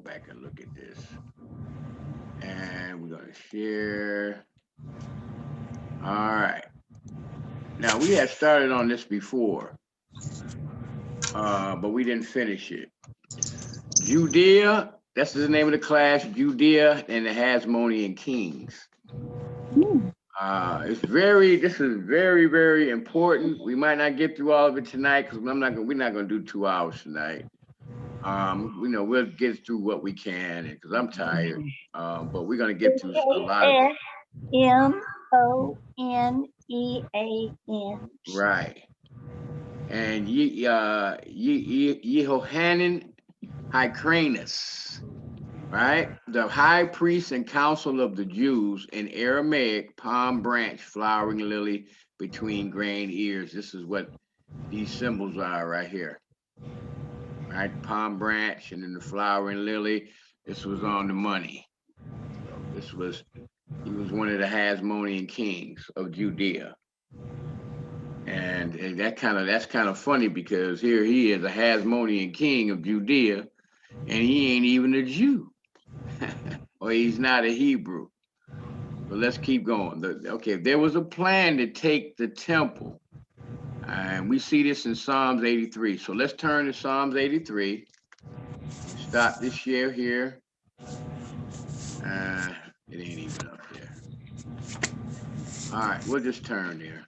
back and look at this. And we're going to share. All right. Now, we had started on this before, but we didn't finish it. Judea, that's the name of the class, Judea and the Hasmonean kings. This is very, very important. We might not get through all of it tonight because we're not gonna do 2 hours tonight. We'll get through what we can because I'm tired. But we're gonna get through a lot of it. Hasmonean. Right. And Yehohanan Hyrcanus, right? The high priest and council of the Jews, in Aramaic, palm branch, flowering lily between grain ears. This is what these symbols are right here. Right, palm branch and then the flowering lily. This was on the money. So he was one of the Hasmonean kings of Judea. And that's kind of funny because here he is, a Hasmonean king of Judea, and he ain't even a Jew. Or he's not a Hebrew. But let's keep going. Okay, there was a plan to take the temple. And we see this in Psalms 83. So let's turn to Psalms 83. Stop this share here. It ain't even up there. All right, we'll just turn there.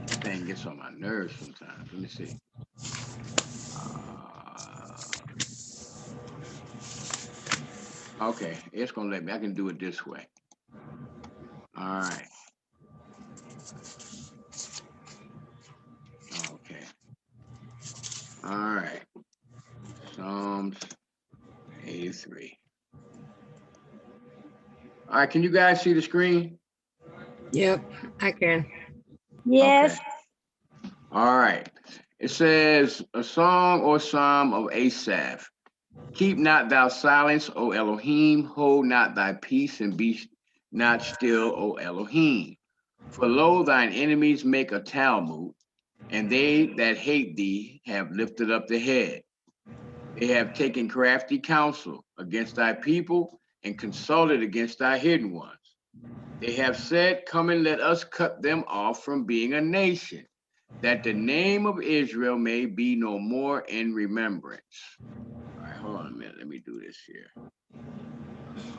This thing gets on my nerves sometimes. Let me see. Okay, it's gonna let me. I can do it this way. All right. Okay. All right. Psalms 83. All right, can you guys see the screen? Yep, I can. Yes. Okay. All right. It says a song or psalm of Asaph. Keep not thou silence, O Elohim, hold not thy peace, and be not still, O Elohim. For lo, thine enemies make a Talmud, and they that hate thee have lifted up the head. They have taken crafty counsel against thy people and consulted against thy hidden ones. They have said, come and let us cut them off from being a nation, that the name of Israel may be no more in remembrance. All right, hold on a minute. Let me do this here.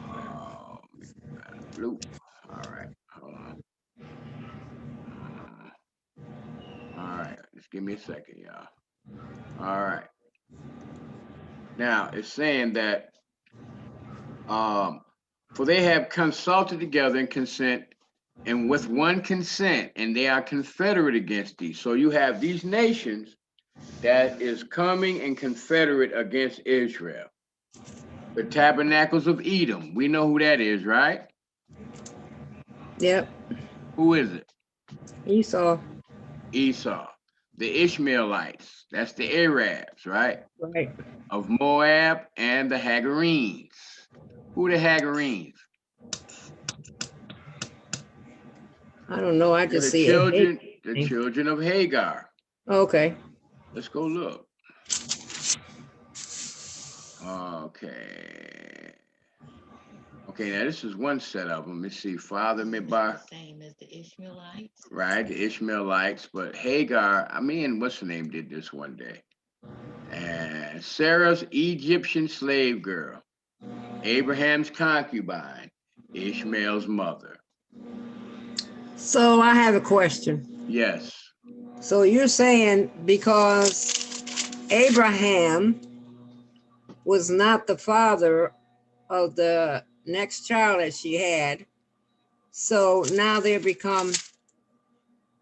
All right, hold on. All right, just give me a second, y'all. All right. Now it's saying that for they have consulted together in consent and with one consent, and they are confederate against thee. So you have these nations that is coming and confederate against Israel. The tabernacles of Edom. We know who that is, right? Yep. Who is it? Esau. Esau. The Ishmaelites. That's the Arabs, right? Right. Of Moab and the Hagarenes. Who the Hagarenes? I don't know. I They're just the see children of Hagar. Okay. Let's go look. Okay. Okay, now this is one set of them. Let's see, Father Midbar. Same as the Ishmaelites. Right, the Ishmaelites, but Hagar, what's her name, did this one day. And Sarah's Egyptian slave girl, Abraham's concubine, Ishmael's mother. So I have a question. Yes. So you're saying because Abraham was not the father of the next child that she had, so now they become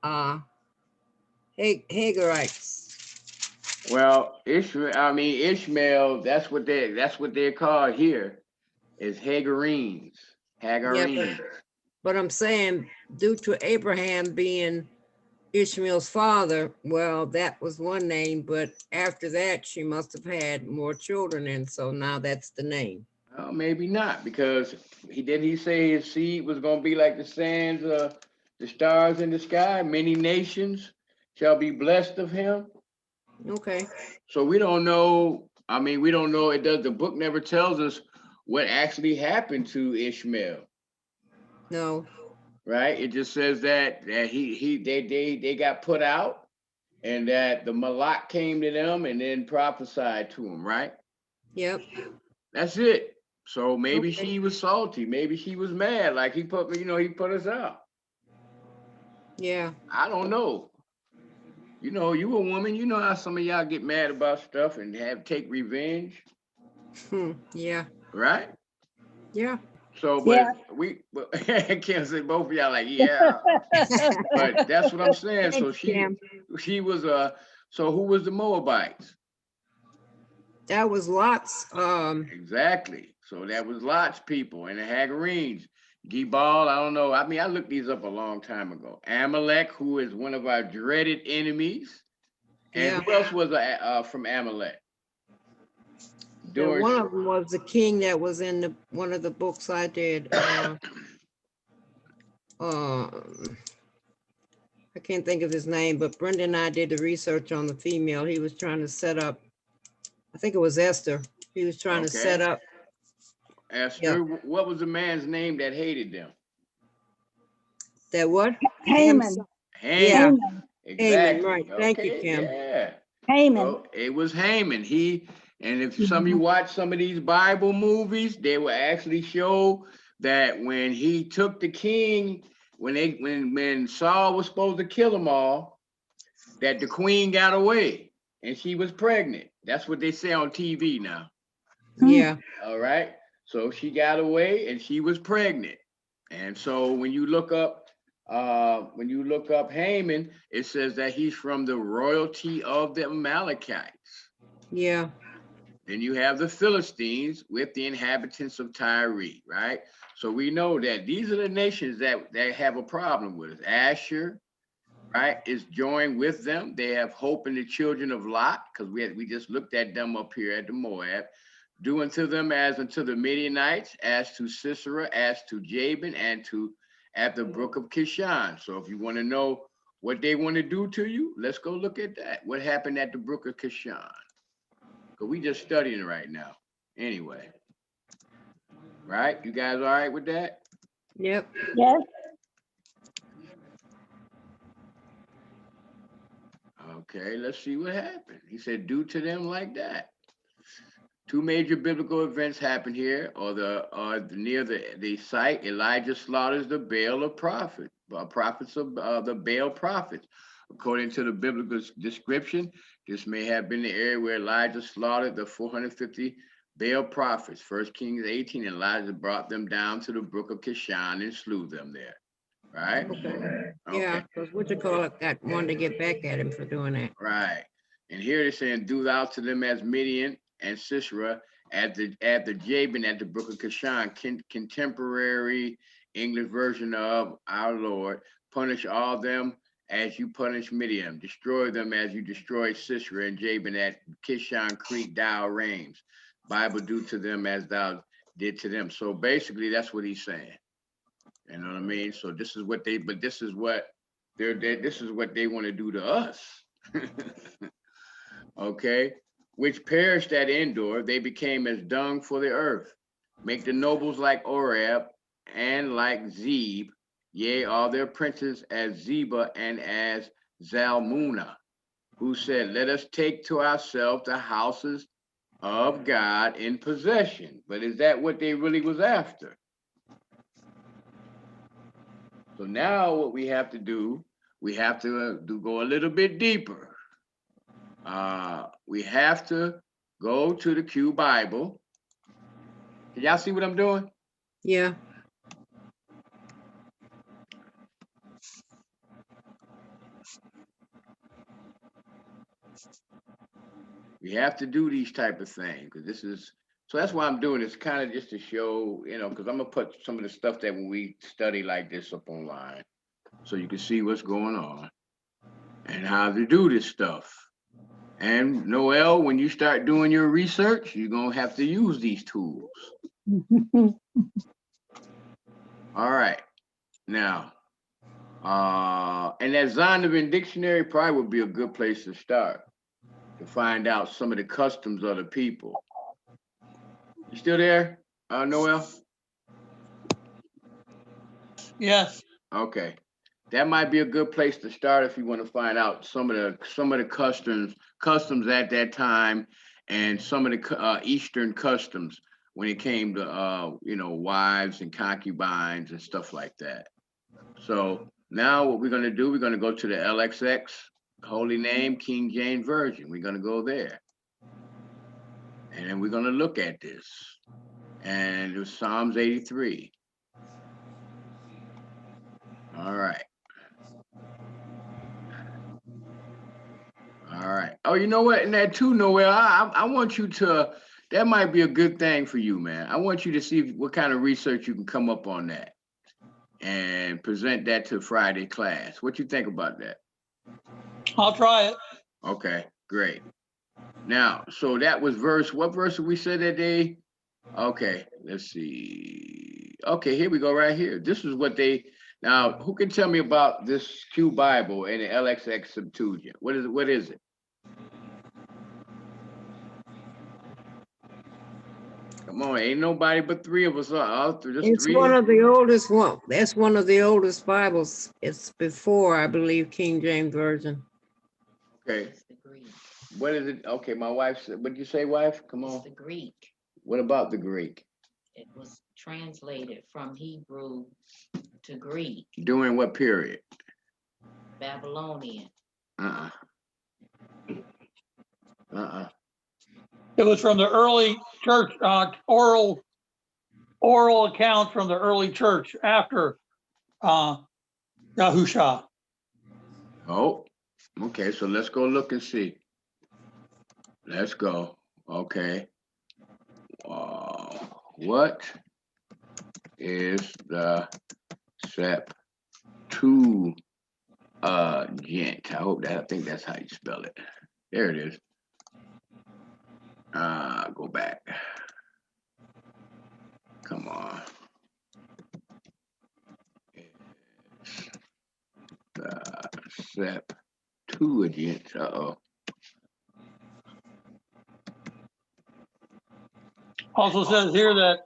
Hagarites. Well, Ishmael, that's what they're called here, is Hagarenes. Yeah, but I'm saying due to Abraham being Ishmael's father, well, that was one name, but after that, she must have had more children, and so now that's the name. Well, maybe not, because he say his seed was going to be like the sands, the stars in the sky. Many nations shall be blessed of him. Okay. So we don't know I mean, we don't know. It does. The book never tells us what actually happened to Ishmael, No. right? It just says that they got put out, and that the Malak came to them and then prophesied to them, right? Yep. That's it. So maybe Okay. she was salty. Maybe she was mad. Like he put us out. Yeah. I don't know. You a woman. You know how some of y'all get mad about stuff and take revenge, Yeah. right? Yeah. So, Yeah. I can't say both of y'all like, yeah, but that's what I'm saying. So Thanks, Kim. she was so who was the Moabites? That was Lot's. Exactly. So that was Lot's people and the Hagarenes. Gebal, I don't know. I mean, I looked these up a long time ago. Amalek, who is one of our dreaded enemies. And Yeah. who else was from Amalek? One of them was the king that was in one of the books I did. I can't think of his name, but Brenda and I did the research on the female. He was trying to set up, I think it was Esther. He was trying to set up. Esther, what was the man's name that hated them? That what? Haman. Yeah. Haman. Exactly. Haman, right. Thank you, Kim. Yeah. Haman. So it was Haman. And if some of you watch some of these Bible movies, they will actually show that when he took the king, when Saul was supposed to kill them all, that the queen got away and she was pregnant. That's what they say on TV now. Yeah. All right. So she got away and she was pregnant. And so when you look up Haman, it says that he's from the royalty of the Amalekites. Yeah. Then you have the Philistines with the inhabitants of Tyre, right? So we know that these are the nations that have a problem with us. Asher, right, is joined with them. They have hope in the children of Lot, because we just looked at them up here at the Moab. Do unto them as unto the Midianites, as to Sisera, as to Jabin, and at the brook of Kishon. So if you want to know what they want to do to you, let's go look at that. What happened at the brook of Kishon? Because we just studying right now. Anyway. Right? You guys all right with that? Yep. Yes. Okay, let's see what happened. He said, do to them like that. Two major biblical events happen here, or near the site. Elijah slaughters the Baal of prophets of the Baal prophets. According to the biblical description, this may have been the area where Elijah slaughtered the 450 Baal prophets. 1 Kings 18, Elijah brought them down to the brook of Kishon and slew them there. Right? Okay. Yeah, because what you call it, got wanted to get back at him for doing that. Right. And here they're saying, do thou to them as Midian and Sisera at the Jabin at the brook of Kishon, contemporary English version of our Lord. Punish all them as you punish Midian. Destroy them as you destroy Sisera and Jabin at Kishon Creek, thou reigns. Bible, do to them as thou did to them. So basically, that's what he's saying. You know what I mean? So this is what they want to do to us. Okay, which perished at Endor, they became as dung for the earth. Make the nobles like Oreb and like Zeb, yea, all their princes as Zeba and as Zalmunna, who said, let us take to ourselves the houses of God in possession. But is that what they really was after? So now what we have to do, we have to go a little bit deeper. We have to go to the Q Bible. Can y'all see what I'm doing? Yeah. We have to do these type of things because so that's why I'm doing this, kind of just to show, because I'm gonna put some of the stuff that when we study like this up online, so you can see what's going on and how to do this stuff. And Noel, when you start doing your research, you're gonna have to use these tools. All right, now, and that Zondervan dictionary probably would be a good place to start. to find out some of the customs of the people. You still there, Noel? Yes. Okay, that might be a good place to start if you want to find out some of the customs at that time, and some of the Eastern customs when it came to wives and concubines and stuff like that. So now what we're going to do, we're going to go to the LXX, Holy Name, King James Version. We're going to go there. And then we're going to look at this. And it was Psalms 83. All right. All right. Oh, you know what? And that too, Noel, I want you to, that might be a good thing for you, man. I want you to see what kind of research you can come up on that and present that to Friday class. What you think about that? I'll try it. Okay, great. Now, so that was what verse did we say that day? Okay, let's see. Okay, here we go right here. This is what now, who can tell me about this Q Bible and the LXX Septuagint? What is it? Come on, ain't nobody but three of us. Just It's three. one of the oldest one. That's one of the oldest Bibles. It's before, I believe, King James Version. Okay. It's the Greek. What is it? Okay, my wife said, what did you say, wife? Come It's on. the Greek. What about the Greek? It was translated from Hebrew to Greek, During what period? Babylonian. It was from the early church, oral account from the early church after Yahusha. Oh, okay. So let's go look and see. Let's go. Okay. What is the Septuagint? I think that's how you spell it. There it is. Go back. Come on. It's the Septuagint. Also says here that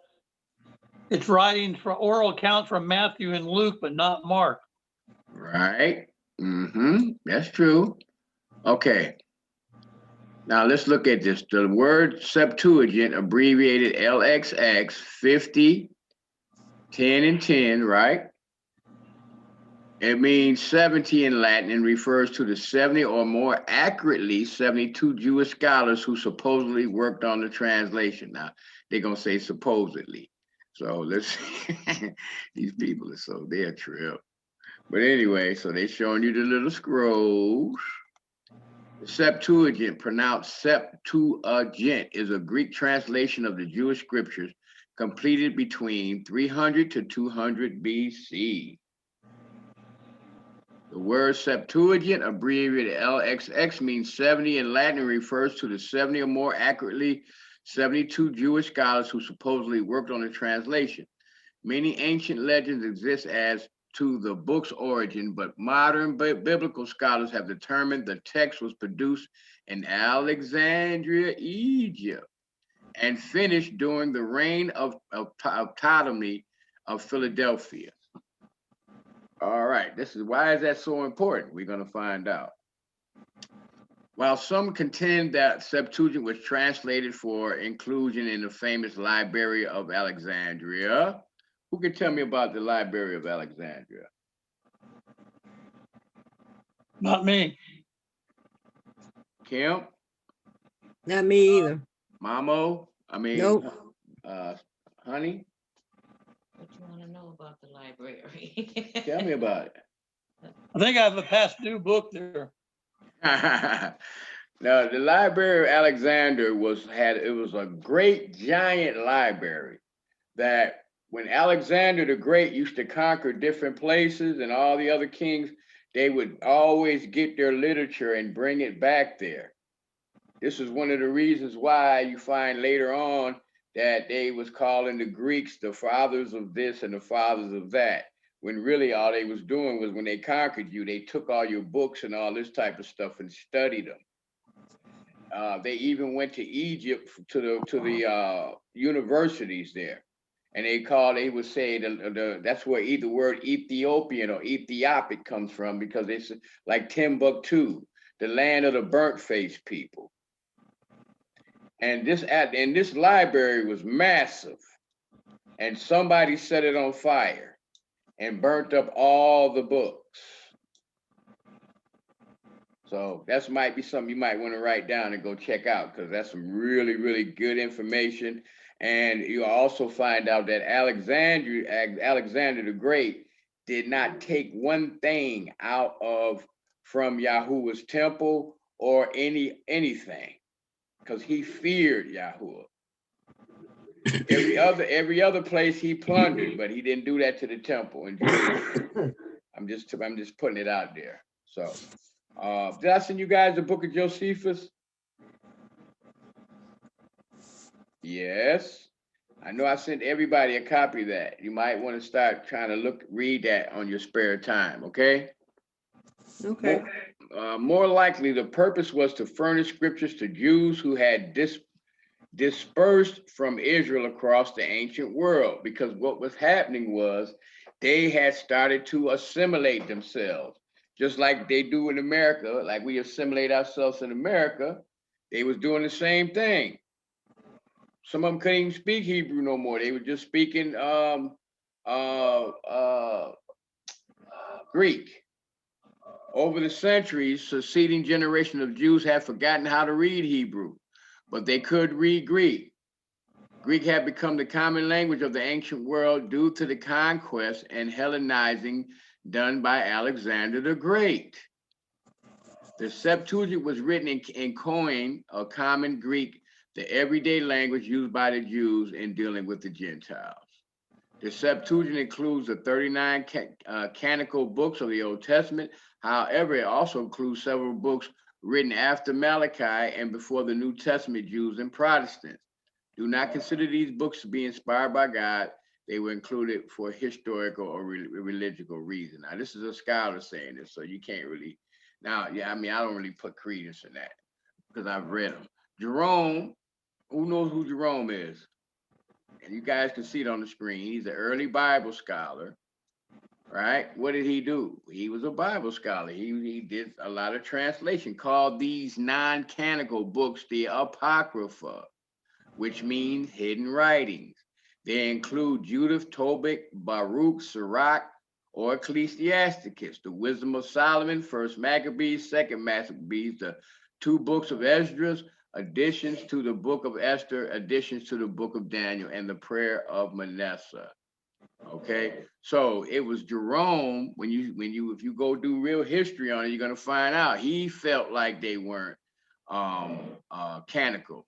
it's writings for oral accounts from Matthew and Luke, but not Mark. Right. That's true. Okay. Now let's look at this. The word Septuagint, abbreviated LXX, 50, 10, and 10, right? It means 70 in Latin and refers to the 70 or more accurately 72 Jewish scholars who supposedly worked on the translation. Now, they're going to say supposedly. So let's see. These people are so, they're a trip. But anyway, so they're showing you the little scrolls. The Septuagint, pronounced Septuagint, is a Greek translation of the Jewish scriptures completed between 300 to 200 BC. The word Septuagint, abbreviated LXX, means 70 in Latin and refers to the 70 or more accurately 72 Jewish scholars who supposedly worked on the translation. Many ancient legends exist as to the book's origin, but modern biblical scholars have determined the text was produced in Alexandria, Egypt, and finished during the reign of Ptolemy of Philadelphia. All right, why is that so important? We're going to find out. While some contend that Septuagint was translated for inclusion in the famous Library of Alexandria, who can tell me about the Library of Alexandria? Not me. Kim? Not me either. Mamo? Nope. Honey? What you want to know about the library? Tell me about it. I think I have a past due book there. Now, the Library of Alexander was a great giant library that when Alexander the Great used to conquer different places and all the other kings, they would always get their literature and bring it back there. This is one of the reasons why you find later on that they was calling the Greeks the fathers of this and the fathers of that, when really all they was doing was when they conquered you, they took all your books and all this type of stuff and studied them. They even went to Egypt to the universities there, and they would say that's where the word Ethiopian or Ethiopic comes from, because it's like Timbuktu, the land of the burnt face people. And this library was massive, and somebody set it on fire and burnt up all the books. So that might be something you might want to write down and go check out, because that's some really, really good information. And you also find out that Alexander the Great did not take one thing out from Yahuwah's temple or anything, because he feared Yahuwah. Every other place he plundered, but he didn't do that to the temple in Jerusalem. I'm just putting it out there. So did I send you guys the book of Josephus? Yes. I know I sent everybody a copy of that. You might want to start trying to read that on your spare time, okay? Okay. More likely, the purpose was to furnish scriptures to Jews who had dispersed from Israel across the ancient world, because what was happening was they had started to assimilate themselves, just like they do in America, like we assimilate ourselves in America. They was doing the same thing. Some of them couldn't even speak Hebrew no more. They were just speaking Greek. Over the centuries, succeeding generation of Jews had forgotten how to read Hebrew, but they could read Greek. Greek had become the common language of the ancient world due to the conquest and Hellenizing done by Alexander the Great. The Septuagint was written in Koine, a common Greek, the everyday language used by the Jews in dealing with the Gentiles. The Septuagint includes the 39 canonical books of the Old Testament. However, it also includes several books written after Malachi and before the New Testament Jews and Protestants. Do not consider these books to be inspired by God. They were included for historical or religious reason. Now, this is a scholar saying this, so you can't really. Now, yeah, I mean, I don't really put credence in that because I've read them. Jerome, who knows who Jerome is? And you guys can see it on the screen. He's an early Bible scholar, right? What did he do? He was a Bible scholar. He did a lot of translation, called these non-canonical books the Apocrypha, which means hidden writings. They include Judith, Tobit, Baruch, Sirach, or Ecclesiasticus, the Wisdom of Solomon, First Maccabees, Second Maccabees, the two books of Esdras, additions to the book of Esther, additions to the book of Daniel, and the prayer of Manasseh. Okay, so it was Jerome. If you go do real history on it, you're gonna find out he felt like they weren't canonical,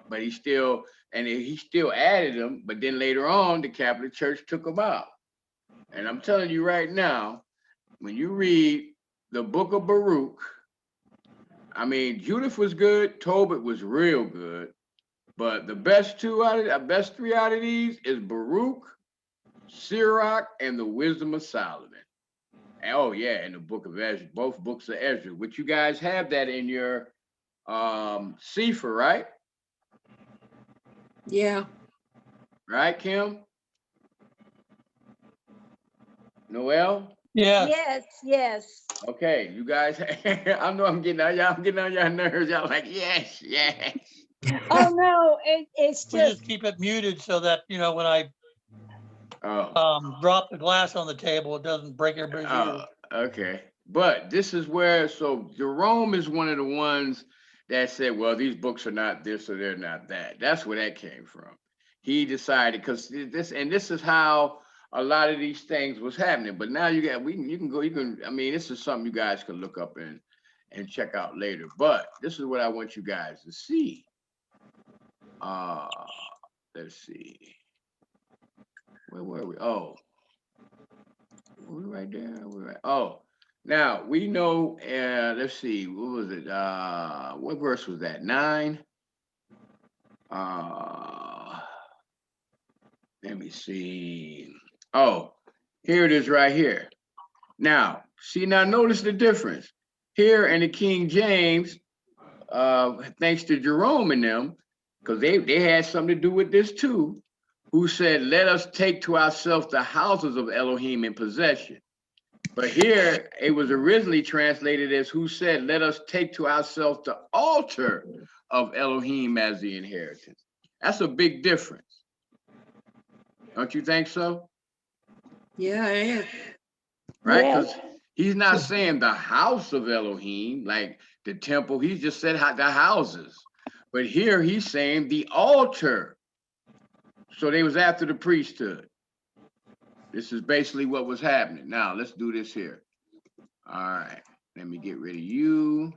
but he still added them. But then later on, the Catholic Church took them out. And I'm telling you right now, when you read the book of Baruch, I mean, Judith was good, Tobit was real good, but the best three out of these is Baruch, Sirach, and the Wisdom of Solomon. And, oh yeah, and the book of Ezra, both books of Ezra, which you guys have that in your Sefer, right? Yeah. Right, Kim? Noel? Yeah. Yes. Okay, you guys, I know I'm getting on your nerves. Y'all like, yes. Oh no, it's We just just keep it muted so that, when I drop the glass on the table, it doesn't break everybody's ears. Okay. But this is where, so Jerome is one of the ones that said, well, these books are not this or they're not that. That's where that came from. He decided, because this is how a lot of these things was happening. But now I mean, this is something you guys can look up and check out later. But this is what I want you guys to see. Let's see. Where were we? Oh, were we right there? We're right. Oh, now we know. Let's see. What was it? What verse was that? 9. Let me see. Oh, here it is right here. Now, see, now notice the difference. Here in the King James, thanks to Jerome and them, because they had something to do with this too, who said, let us take to ourselves the houses of Elohim in possession. But here it was originally translated as who said, let us take to ourselves the altar of Elohim as the inheritance. That's a big difference. Don't you think so? Yeah, yeah. Right? Yes. Because he's not saying the house of Elohim, like the temple. He just said the houses. But here he's saying the altar. So they was after the priesthood. This is basically what was happening. Now let's do this here. All right. Let me get rid of you.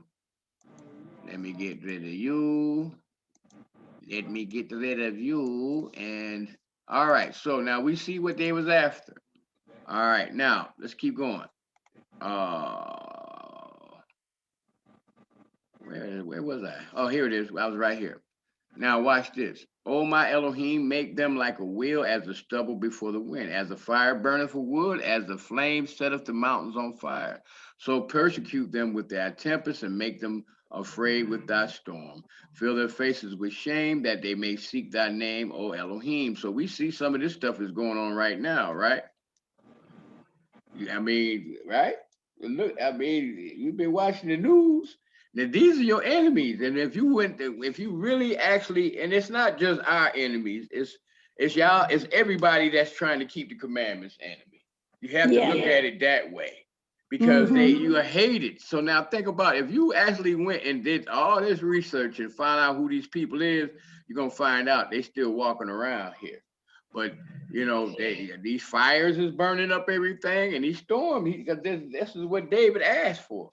Let me get rid of you. Let me get rid of you. And all right. So now we see what they was after. All right. Now let's keep going. Where was I? Oh, here it is. I was right here. Now watch this. Oh, my Elohim, make them like a wheel as the stubble before the wind, as the fire burneth for wood, as the flame setteth the mountains on fire. So persecute them with thy tempest and make them afraid with thy storm. Fill their faces with shame that they may seek thy name, O Elohim. So we see some of this stuff is going on right now, right? I mean, right? Look, I mean, you've been watching the news. Now, these are your enemies, and if you really actually, and it's not just our enemies, it's y'all, it's everybody that's trying to keep the commandments enemy. You have to look at it that way, because you are hated. So now think about it. If you actually went and did all this research and find out who these people is, you're gonna find out they still walking around here. But you know, these fires is burning up everything, and these storms. This is what David asked for,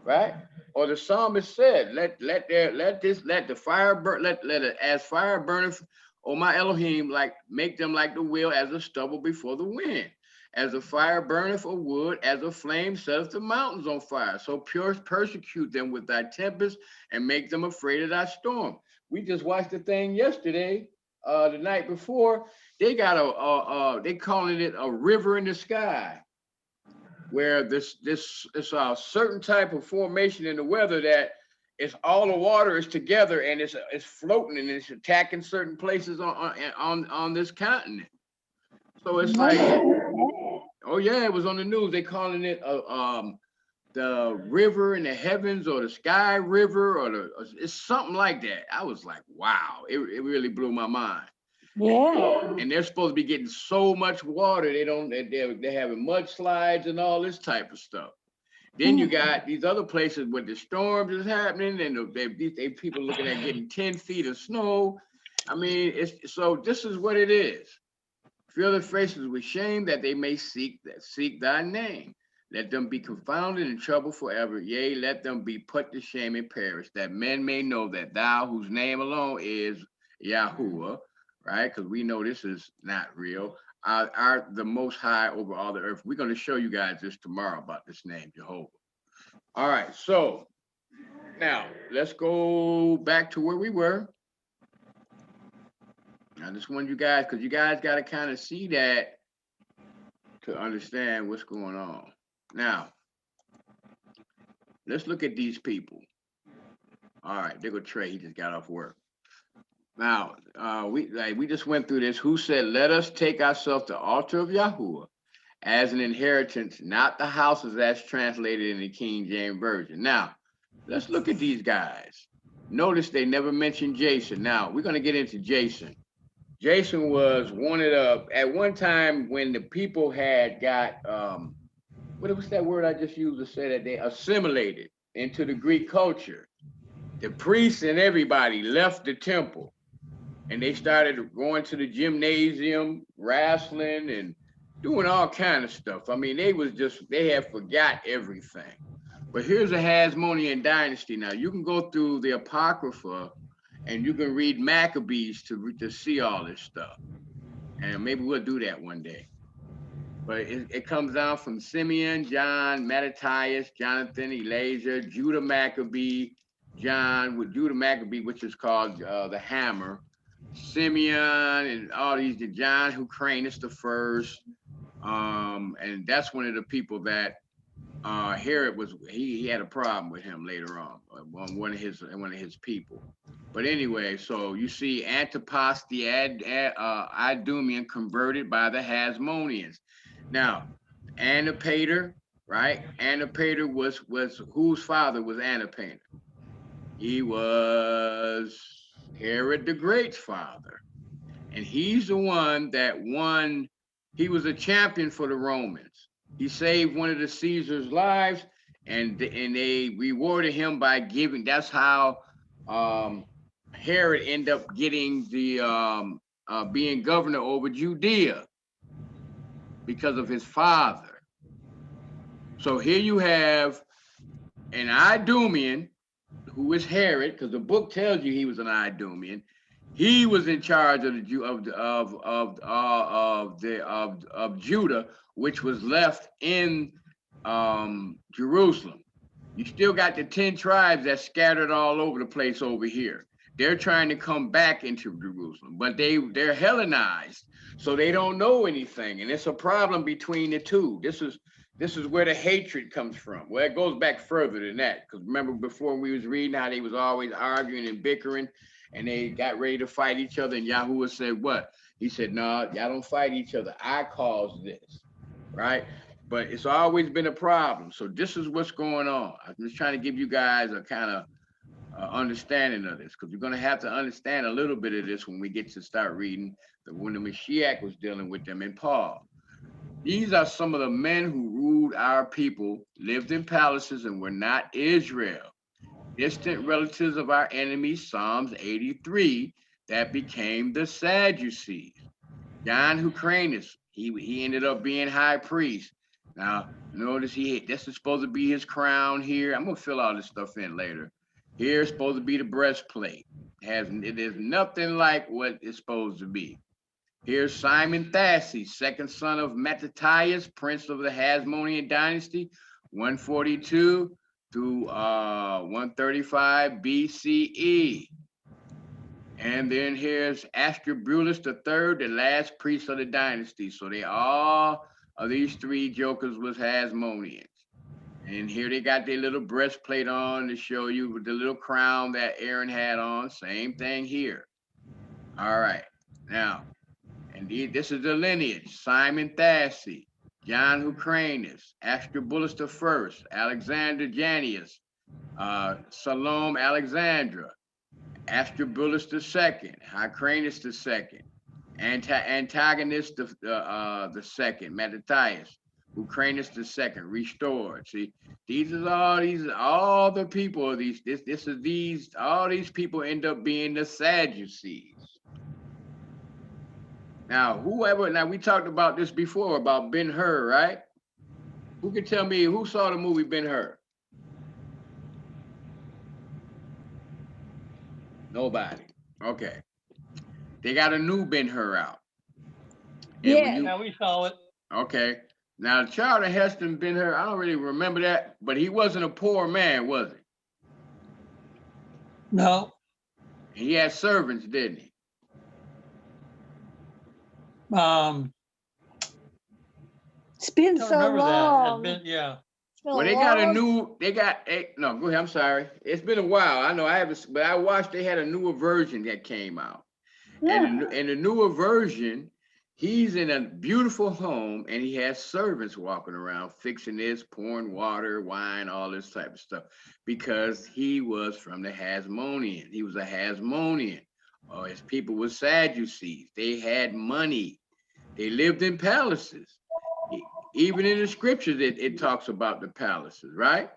right? Or the psalmist said, let the fire burn, let it as fire burneth, O my Elohim, like make them like the wheel as a stubble before the wind, as a fire burneth for wood, as a flame setteth the mountains on fire. So persecute them with thy tempest and make them afraid of thy storm. We just watched the thing yesterday, the night before. They got they calling it a river in the sky, where this certain type of formation in the weather that it's all the water is together and it's floating and it's attacking certain places on this continent. So it's like, oh yeah, it was on the news. They calling it the river in the heavens, or the sky river, or it's something like that. I was like, wow, it really blew my mind. Yeah. And they're supposed to be getting so much water, they're having mudslides and all this type of stuff. Then you got these other places where the storms is happening, and they people looking at getting 10 feet of snow. I mean, so this is what it is. Fill their faces with shame that they may seek thy name. Let them be confounded and troubled forever. Yea, let them be put to shame and perish, that men may know that thou, whose name alone is Yahuwah, right? Because we know this is not real, are the most high over all the earth. We're going to show you guys this tomorrow about this name, Jehovah. All right, so now let's go back to where we were. I just want you guys, because you guys got to kind of see that to understand what's going on. Now, let's look at these people. All right, there go Trey. He just got off work. Now, we just went through this. Who said, let us take ourselves the altar of Yahuwah as an inheritance, not the houses that's translated in the King James Version. Now, let's look at these guys. Notice they never mentioned Jason. Now, we're going to get into Jason. Jason was wanted up at one time when the people had got, what was that word I just used to say that they assimilated into the Greek culture. The priests and everybody left the temple and they started going to the gymnasium, wrestling and doing all kind of stuff. I mean, they had forgot everything. But here's a Hasmonean dynasty. Now you can go through the Apocrypha and you can read Maccabees to see all this stuff. And maybe we'll do that one day. But it comes down from Simeon, John, Mattathias, Jonathan, Elijah, Judah Maccabee, Judah Maccabee, which is called the Hammer, Simeon, and all these, John Hyrcanus the first. And that's one of the people that Herod was he had a problem with him later on one of his people. But anyway, so you see Antipas the Idumean converted by the Hasmoneans. Now, Antipater, right? Antipater was whose father was Antipater? He was Herod the Great's father. And he's the one that won, he was a champion for the Romans. He saved one of the Caesar's lives, and they rewarded him by giving, that's how Herod ended up getting the being governor over Judea because of his father. So here you have an Idumean who is Herod, because the book tells you he was an Idumean. He was in charge of the Judah, which was left in Jerusalem. You still got the 10 tribes that's scattered all over the place over here. They're trying to come back into Jerusalem, but they're Hellenized, so they don't know anything, and it's a problem between the two. This is where the hatred comes from. Well, it goes back further than that, because remember before we was reading how they was always arguing and bickering, and they got ready to fight each other, and Yahuwah said what? He said, no, y'all don't fight each other. I caused this, right? But it's always been a problem. So this is what's going on. I'm just trying to give you guys a kind of understanding of this, because we're going to have to understand a little bit of this when we get to start reading when the Mashiach was dealing with them in Paul. These are some of the men who ruled our people, lived in palaces, and were not Israel. Distant relatives of our enemies, Psalms 83, that became the Sadducees. John Hyrcanus, he ended up being high priest. Now, notice this is supposed to be his crown here. I'm going to fill all this stuff in later. Here's supposed to be the breastplate. It is nothing like what it's supposed to be. Here's Simon Thassi, second son of Mattathias, prince of the Hasmonean dynasty, 142 through 135 BCE. And then here's Aristobulus III, the last priest of the dynasty. So they all of these three jokers was Hasmoneans. And here they got their little breastplate on to show you the little crown that Aaron had on. Same thing here. All right. Now, and this is the lineage: Simon Thassi, John Hyrcanus, Aristobulus I, Alexander Jannaeus, Salome Alexandra, Aristobulus II, Hyrcanus II, Antagonist the second, Mattathias, Hyrcanus II, restored. See, all the people of all these people end up being the Sadducees. Now, we talked about this before about Ben-Hur, right? Who can tell me who saw the movie Ben-Hur? Nobody. Okay. They got a new Ben-Hur out. Yeah. We saw it. Okay. Now, Charlton Heston Ben-Hur, I don't really remember that, but he wasn't a poor man, was he? No. He had servants, didn't he? It's been Don't so remember long. that. Yeah. Well, go ahead, I'm sorry. It's been a while. I know I haven't, but I watched, they had a newer version that came out. Yeah. And in the newer version, he's in a beautiful home and he has servants walking around fixing this, pouring water, wine, all this type of stuff, because he was from the Hasmonean. He was a Hasmonean. His people were Sadducees. They had money. They lived in palaces. Even in the scriptures, it talks about the palaces, right?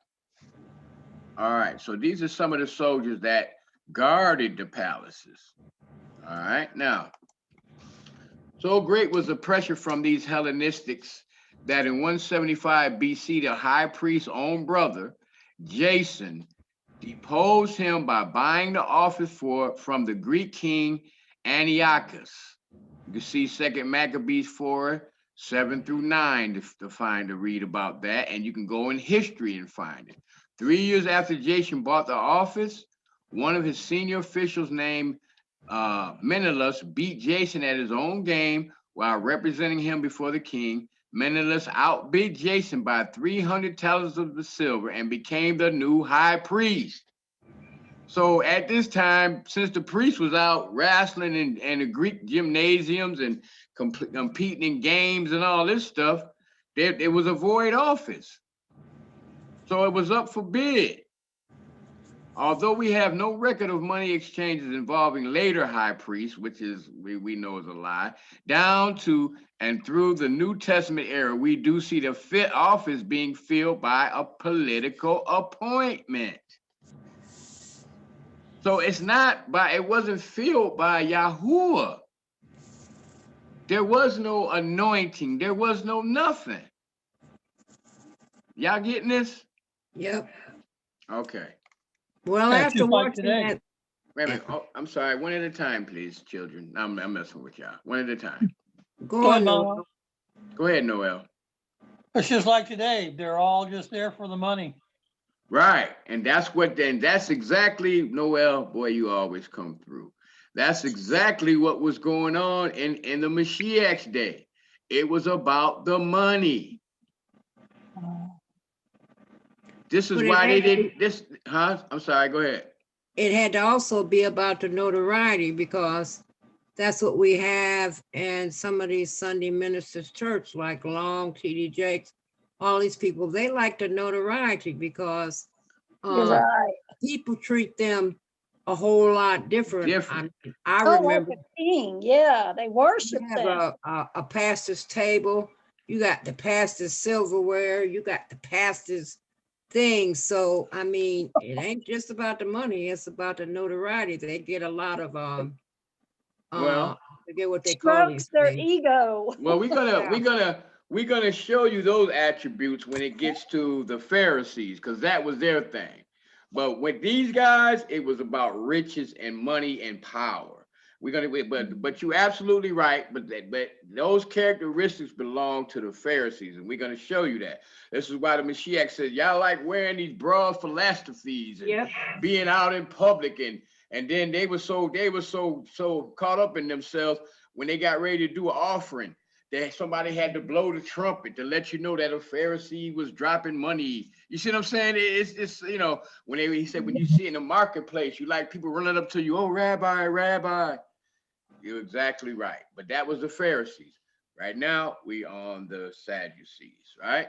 All right, so these are some of the soldiers that guarded the palaces. All right, now, so great was the pressure from these Hellenistics that in 175 BC, the high priest's own brother, Jason, deposed him by buying the office from the Greek king Antiochus. You can see 2 Maccabees 4, 7 through 9 to read about that, and you can go in history and find it. 3 years after Jason bought the office, one of his senior officials named Menelaus beat Jason at his own game while representing him before the king. Menelaus outbid Jason by 300 talents of the silver and became the new high priest. So at this time, since the priest was out wrestling in the Greek gymnasiums and competing in games and all this stuff, it was a void office. So it was up for bid. Although we have no record of money exchanges involving later high priests, which is we know is a lie, down to and through the New Testament era, we do see the fit office being filled by a political appointment. So it wasn't filled by Yahuwah. There was no anointing. There was no nothing. Y'all getting this? Yep. Okay. Well, That's after just like watching today. that, Wait a minute. Oh, I'm sorry. One at a time, please, children. I'm messing with y'all. One at a time. go on, Mama. Noel. Go ahead, Noel. It's just like today. They're all just there for the money. Right. And that's exactly, Noel, boy, you always come through. That's exactly what was going on in the Mashiach's day. It was about the money. This is But why they didn't, I'm sorry, go ahead. It had to also be about the notoriety, because that's what we have in some of these Sunday ministers' church, like Long, T.D. Jakes, all these people. They like the notoriety because You're right. people treat them a whole lot different. I Oh, like remember a king. Yeah, they worship you have them. a pastor's table, you got the pastor's silverware, you got the pastor's things. So I mean, it ain't just about the money, it's about the notoriety. They get a lot of Well, I forget what they call these Strokes their things. ego. well, Yeah. we're gonna show you those attributes when it gets to the Pharisees, because that was their thing. But with these guys, it was about riches and money and power. But you're absolutely right. But those characteristics belong to the Pharisees, and we're gonna show you that. This is why the Mashiach said, y'all like wearing these broad philosophies and Yep. being out in public, and then they were so caught up in themselves when they got ready to do an offering that somebody had to blow the trumpet to let you know that a Pharisee was dropping money. You see what I'm saying? It's when he said, when you see in the marketplace, you like people running up to you, oh, Rabbi. You're exactly right. But that was the Pharisees. Right now, we on the Sadducees, right?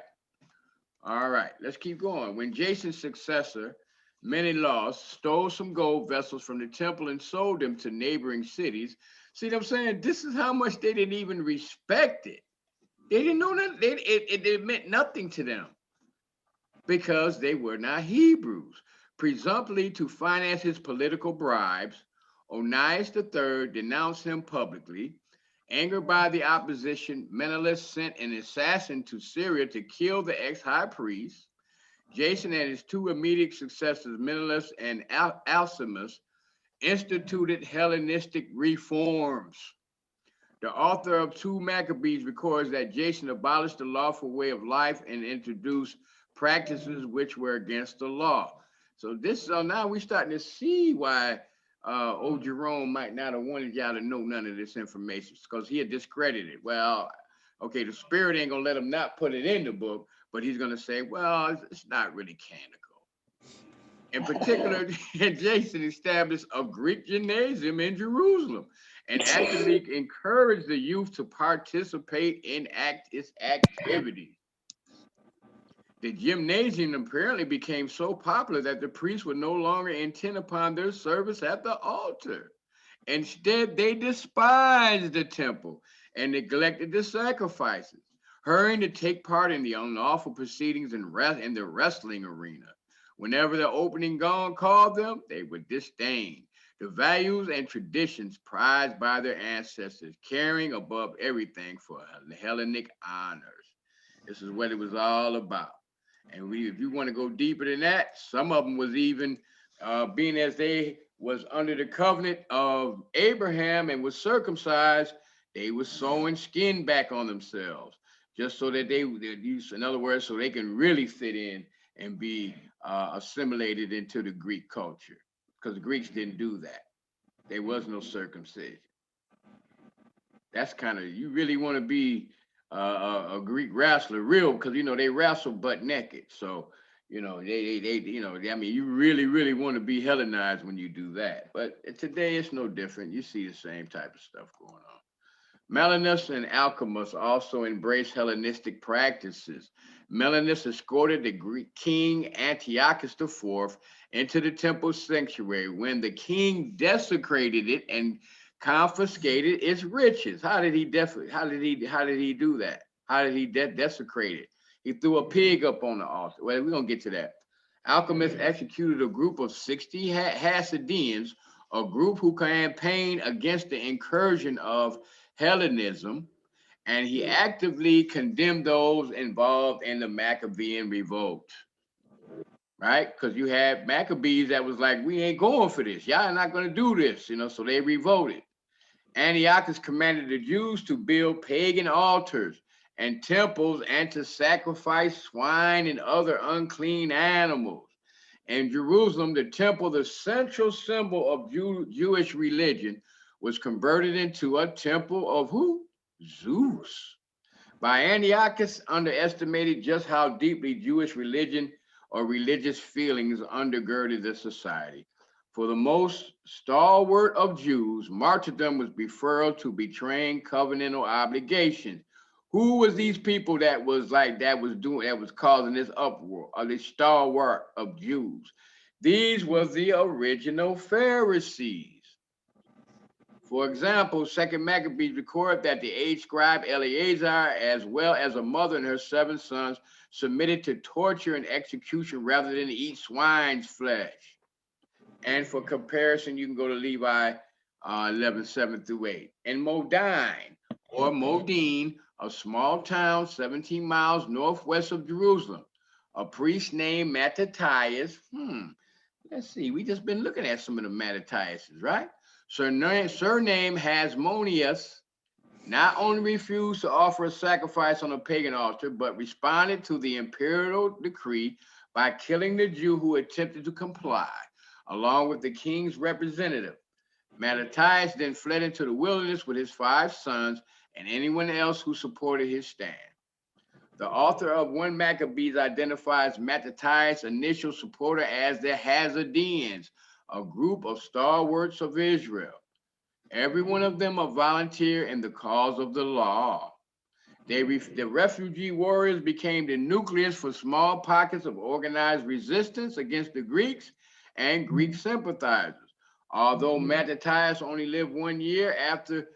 All right, let's keep going. When Jason's successor, Menelaus, stole some gold vessels from the temple and sold them to neighboring cities. See what I'm saying? This is how much they didn't even respect it. They didn't know that it meant nothing to them because they were not Hebrews. Presumptively to finance his political bribes, Onias III denounced him publicly. Angered by the opposition, Menelaus sent an assassin to Syria to kill the ex-high priest. Jason and his two immediate successors, Menelaus and Alcimus, instituted Hellenistic reforms. The author of 2 Maccabees records that Jason abolished the lawful way of life and introduced practices which were against the law. So now we're starting to see why old Jerome might not have wanted y'all to know none of this information, because he had discredited it. Well, okay, the spirit ain't gonna let him not put it in the book, but he's gonna say, well, it's not really canonical. In particular, Jason established a Greek gymnasium in Jerusalem and actively encouraged the youth to participate in its activities. The gymnasium apparently became so popular that the priests would no longer intent upon their service at the altar. Instead, they despised the temple and neglected the sacrifices, hurrying to take part in the unlawful proceedings in the wrestling arena. Whenever the opening gong called them, they would disdain the values and traditions prized by their ancestors, caring above everything for Hellenic honors. This is what it was all about. And if you want to go deeper than that, some of them was even being as they was under the covenant of Abraham and was circumcised, they was sewing skin back on themselves, just so that they use, in other words, so they can really fit in and be assimilated into the Greek culture, because the Greeks didn't do that. There was no circumcision. That's kind of, you really want to be a Greek wrestler, real, because they wrestle butt naked. So I mean, you really want to be Hellenized when you do that. But today it's no different. You see the same type of stuff going on. Melanus and Alcimus also embraced Hellenistic practices. Melanus escorted the Greek king Antiochus IV into the temple sanctuary when the king desecrated it and confiscated its riches. How did he do that? How did he desecrate it? He threw a pig up on the altar. Well, we're gonna get to that. Alchemist executed a group of 60 Hasidians, a group who campaigned against the incursion of Hellenism, and he actively condemned those involved in the Maccabean revolt, right? Because you had Maccabees that was like, we ain't going for this. Y'all are not going to do this, so they revolted. Antiochus commanded the Jews to build pagan altars and temples and to sacrifice swine and other unclean animals. In Jerusalem, the temple, the central symbol of Jewish religion, was converted into a temple of who? Zeus. By Antiochus underestimated just how deeply Jewish religion or religious feelings undergirded the society. For the most stalwart of Jews, martyrdom was preferred to betraying covenantal obligations. Who was these people that was causing this uproar, or the stalwart of Jews? These were the original Pharisees. For example, Second Maccabees record that the aged scribe Eleazar, as well as a mother and her 7 sons, submitted to torture and execution rather than eat swine's flesh. And for comparison, you can go to Levi 11:7-8. In Modine, or Modine, a small town 17 miles northwest of Jerusalem, a priest named Mattathias, let's see, we just been looking at some of the Mattathiases, right? Surname Hasmoneas not only refused to offer a sacrifice on a pagan altar, but responded to the imperial decree by killing the Jew who attempted to comply, along with the king's representative. Mattathias then fled into the wilderness with his 5 sons and anyone else who supported his stand. The author of 1 Maccabees identifies Mattathias' initial supporter as the Hasidians, a group of stalwarts of Israel. Every one of them a volunteer in the cause of the law. The refugee warriors became the nucleus for small pockets of organized resistance against the Greeks and Greek sympathizers. Although Mattathias only lived 1 year after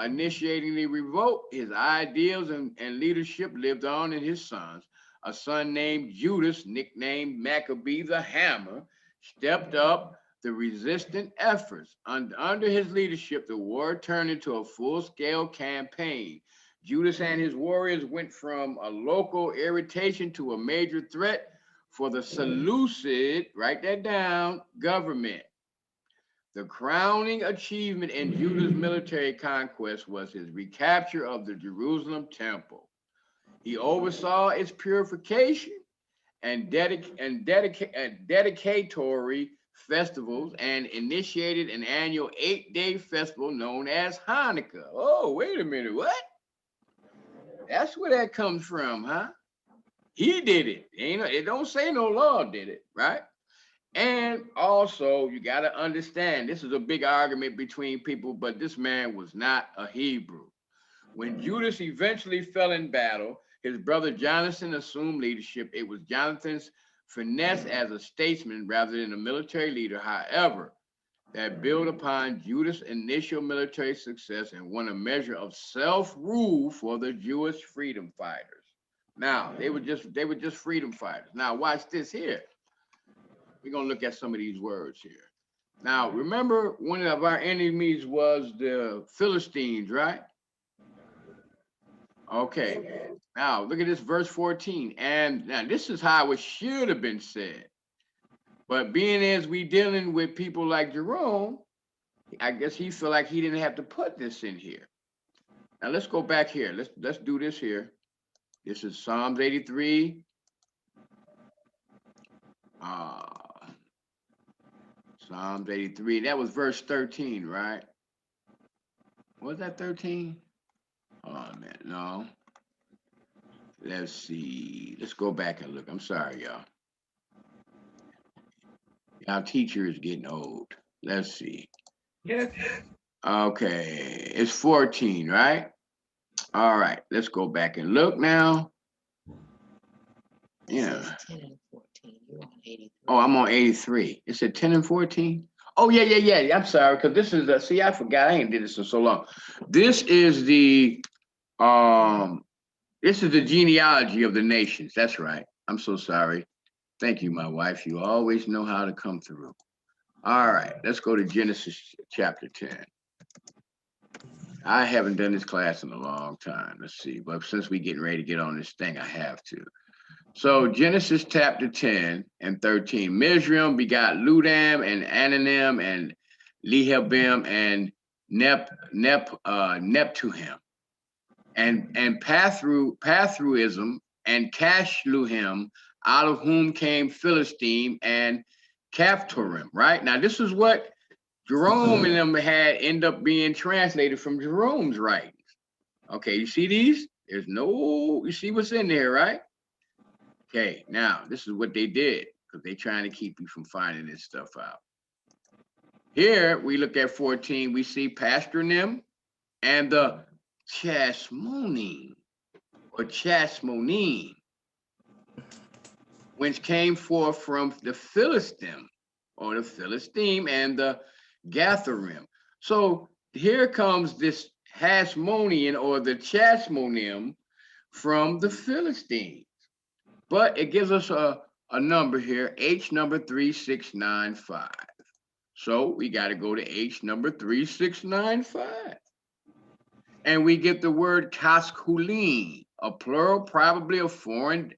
initiating the revolt, his ideals and leadership lived on in his sons. A son named Judas, nicknamed Maccabee the Hammer, stepped up the resistant efforts. Under his leadership, the war turned into a full-scale campaign. Judas and his warriors went from a local irritation to a major threat for the Seleucid, write that down, government. The crowning achievement in Judah's military conquest was his recapture of the Jerusalem temple. He oversaw its purification and dedicatory festivals and initiated an annual 8-day festival known as Hanukkah. Oh, wait a minute, what? That's where that comes from, huh? He did it. It don't say no law did it, right? And also, you got to understand, this is a big argument between people, but this man was not a Hebrew. When Judas eventually fell in battle, his brother Jonathan assumed leadership. It was Jonathan's finesse as a statesman rather than a military leader, however, that built upon Judas' initial military success and won a measure of self-rule for the Jewish freedom fighters. Now, they were just freedom fighters. Now, watch this here. We're going to look at some of these words here. Now, remember, one of our enemies was the Philistines, right? Okay. Now, look at this verse 14. And now, this is how it should have been said. But being as we dealing with people like Jerome, I guess he felt like he didn't have to put this in here. Now, let's go back here. Let's do this here. This is Psalms 83. Psalms 83, that was verse 13, right? Was that 13? Oh, man, no. let's see. Let's go back and look. I'm sorry, y'all. Our teacher is getting old. Let's see. Yeah. Okay, it's 14, right? All right, let's go back and look now. It Yeah. says 10 and 14. You're on 83. Oh, I'm on 83. It said 10 and 14. Oh, yeah. I'm sorry, because this is the, see, I forgot. I ain't did this in so long. This is the genealogy of the nations. That's right. I'm so sorry. Thank you, my wife. You always know how to come through. All right, let's go to Genesis chapter 10. I haven't done this class in a long time. Let's see, but since we're getting ready to get on this thing, I have to. So Genesis chapter 10 and 13. Mizraim begot Ludam and Ananim and Lehabim and Neptuhim and Pathruism and Cashluhim, out of whom came Philistine and Caphtorim. Right now, this is what Jerome and them had end up being translated from Jerome's writings. Okay, you see these? You see what's in there, right? Okay, now this is what they did, because they're trying to keep you from finding this stuff out. Here we look at 14, we see Pasternim and the Chasmonim or Chasmonim, which came forth from the Philistine or the Philistine and the Gatharim. So here comes this Hasmonean or the Chasmonim from the Philistines. But it gives us a number here, H number 3695. So we got to go to H number 3695. And we get the word Kaskulin, a plural, probably a foreign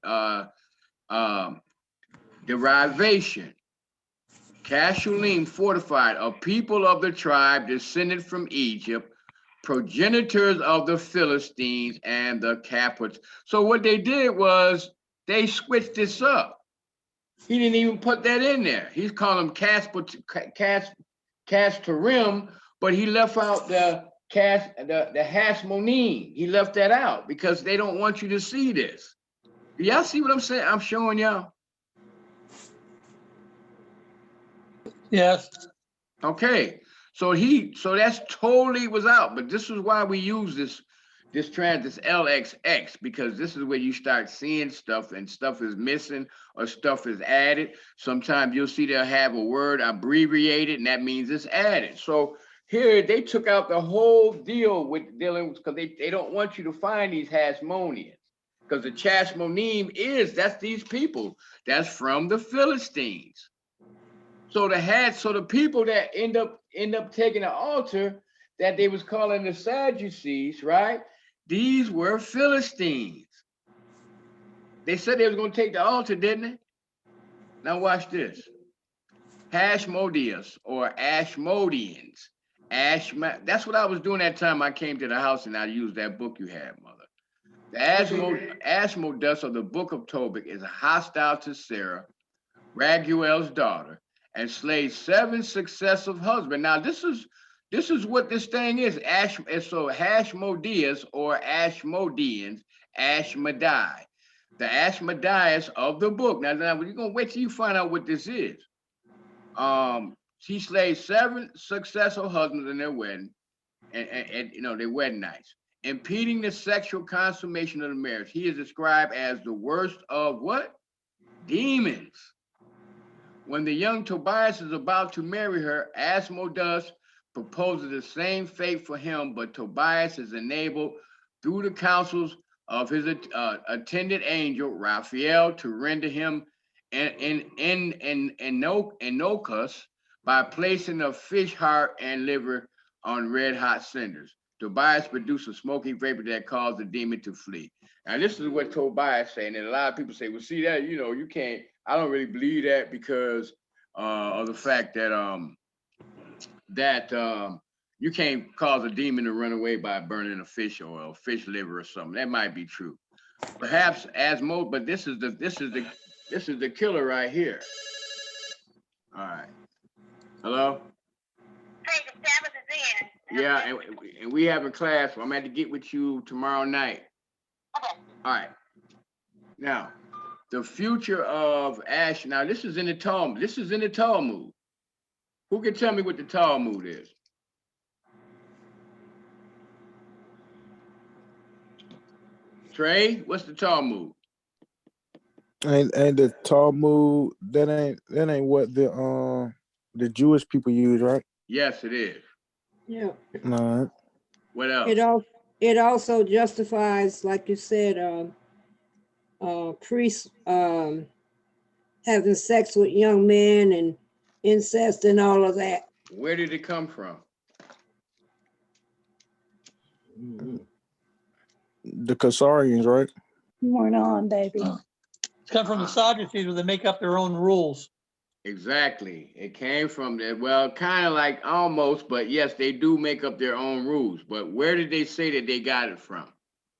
derivation. Kashulim, fortified, a people of the tribe descended from Egypt, progenitors of the Philistines and the Capits. So what they did was they switched this up. He didn't even put that in there. He's calling them Castorim, but he left out the Hasmonean. He left that out because they don't want you to see this. Do y'all see what I'm saying? I'm showing y'all. Yes. Okay, so that's totally was out, but this is why we use this LXX, because this is where you start seeing stuff and stuff is missing or stuff is added. Sometimes you'll see they'll have a word abbreviated and that means it's added. So here they took out the whole deal with dealing with, because they don't want you to find these Hasmoneans, because the Chasmonim that's these people that's from the Philistines. So the people that end up taking the altar that they was calling the Sadducees, right? These were Philistines. They said they was going to take the altar, didn't they? Now watch this. Hasmoneas or Ashmodeans. That's what I was doing that time I came to the house and I used that book you had, Mother. The Ashmodeus of the book of Tobit is hostile to Sarah, Raguel's daughter, and slays 7 successive husbands. Now this is what this thing is. So Hasmodeus or Ashmodeans, Ashmedai, the Ashmedias of the book. Now you're gonna wait till you find out what this is. She slays 7 successive husbands in their wedding, and their wedding nights, impeding the sexual consummation of the marriage. He is described as the worst of what? Demons. When the young Tobias is about to marry her, Asmodeus proposes the same fate for him, but Tobias is enabled through the counsels of his attendant angel, Raphael, to render him Enochus by placing a fish heart and liver on red hot cinders. Tobias produced a smoky vapor that caused the demon to flee. Now, this is what Tobias saying, and a lot of people say, well, see that, you can't, I don't really believe that because of the fact that you can't cause a demon to run away by burning a fish oil, fish liver or something. That might be true. Perhaps but this is the killer right here. All right. Hello? Hey, the Sabbath is in. Yeah, and we have a class. So I'm going to get with you tomorrow night. Okay. All right. Now, the future of Ash. Now, this is in the Talmud. This is in the Talmud. Who can tell me what the Talmud is? Trey, what's the Talmud? Ain't the Talmud that ain't what the Jewish people use, right? Yes, it is. Yeah. No. What else? It also justifies, like you said, priests having sex with young men and incest and all of that. Where did it come from? The Khazarians, right? You weren't on, baby. It's come from the Sadducees where they make up their own rules. Exactly. It came from there. Well, kind of like almost, but yes, they do make up their own rules. But where did they say that they got it from?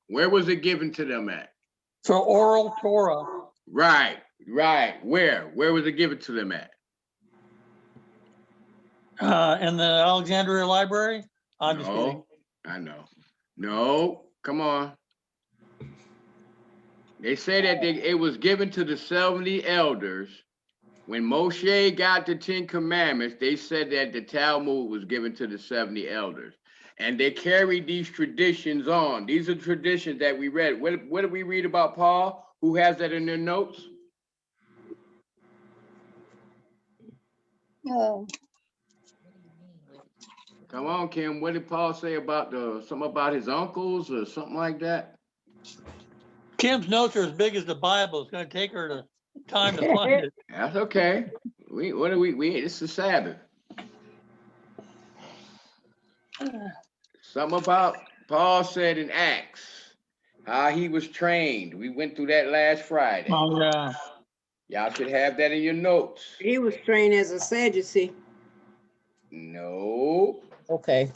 Where was it given to them at? So oral Torah. Right. Where? Where was it given to them at? In the Alexandria Library? I'm just kidding. I know. No, come on. They say that it was given to the 70 elders. When Moshe got the 10 Commandments, they said that the Talmud was given to the 70 elders. And they carried these traditions on. These are traditions that we read. What did we read about Paul? Who has that in their notes? Oh, Come on, Kim. What did Paul say about something about his uncles or something like that? Kim's notes are as big as the Bible. It's going to take her time to find it. That's okay. It's the Sabbath. Something about Paul said in Acts, how he was trained. We went through that last Friday. Oh, yeah. Y'all should have that in your notes. He was trained as a Sadducee. No. Okay.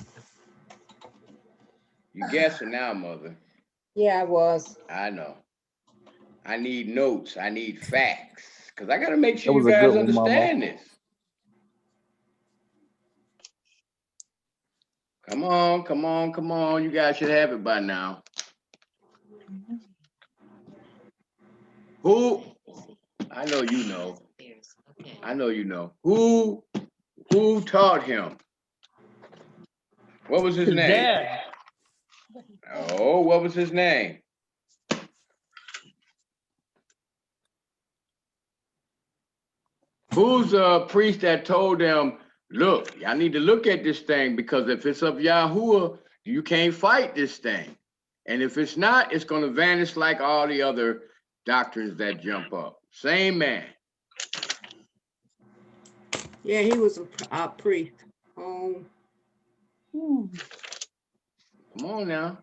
You guessing now, mother. Yeah, I was. I know. I need notes. I need facts. Because I got to make sure That you was a guys good one, Mama. understand this. Come on. You guys should have it by now. Who? I know you know. Okay. I know you know. Who taught him? What was his His name? dad. Oh, what was his name? Who's a priest that told them, look, y'all need to look at this thing because if it's of Yahuwah, you can't fight this thing. And if it's not, it's going to vanish like all the other doctrines that jump up. Same man. Yeah, he was a priest. Come on now.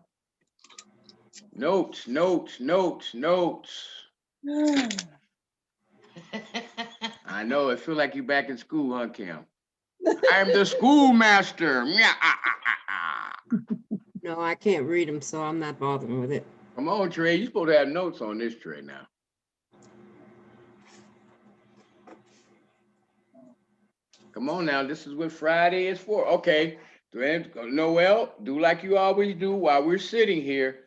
Notes. I know, it feel like you back in school, huh, Kim? I'm the schoolmaster. No, I can't read them, so I'm not bothering with it. Come on, Trey. You're supposed to have notes on this, Trey, now. Come on now, this is what Friday is for. Okay, Noel, do like you always do while we're sitting here.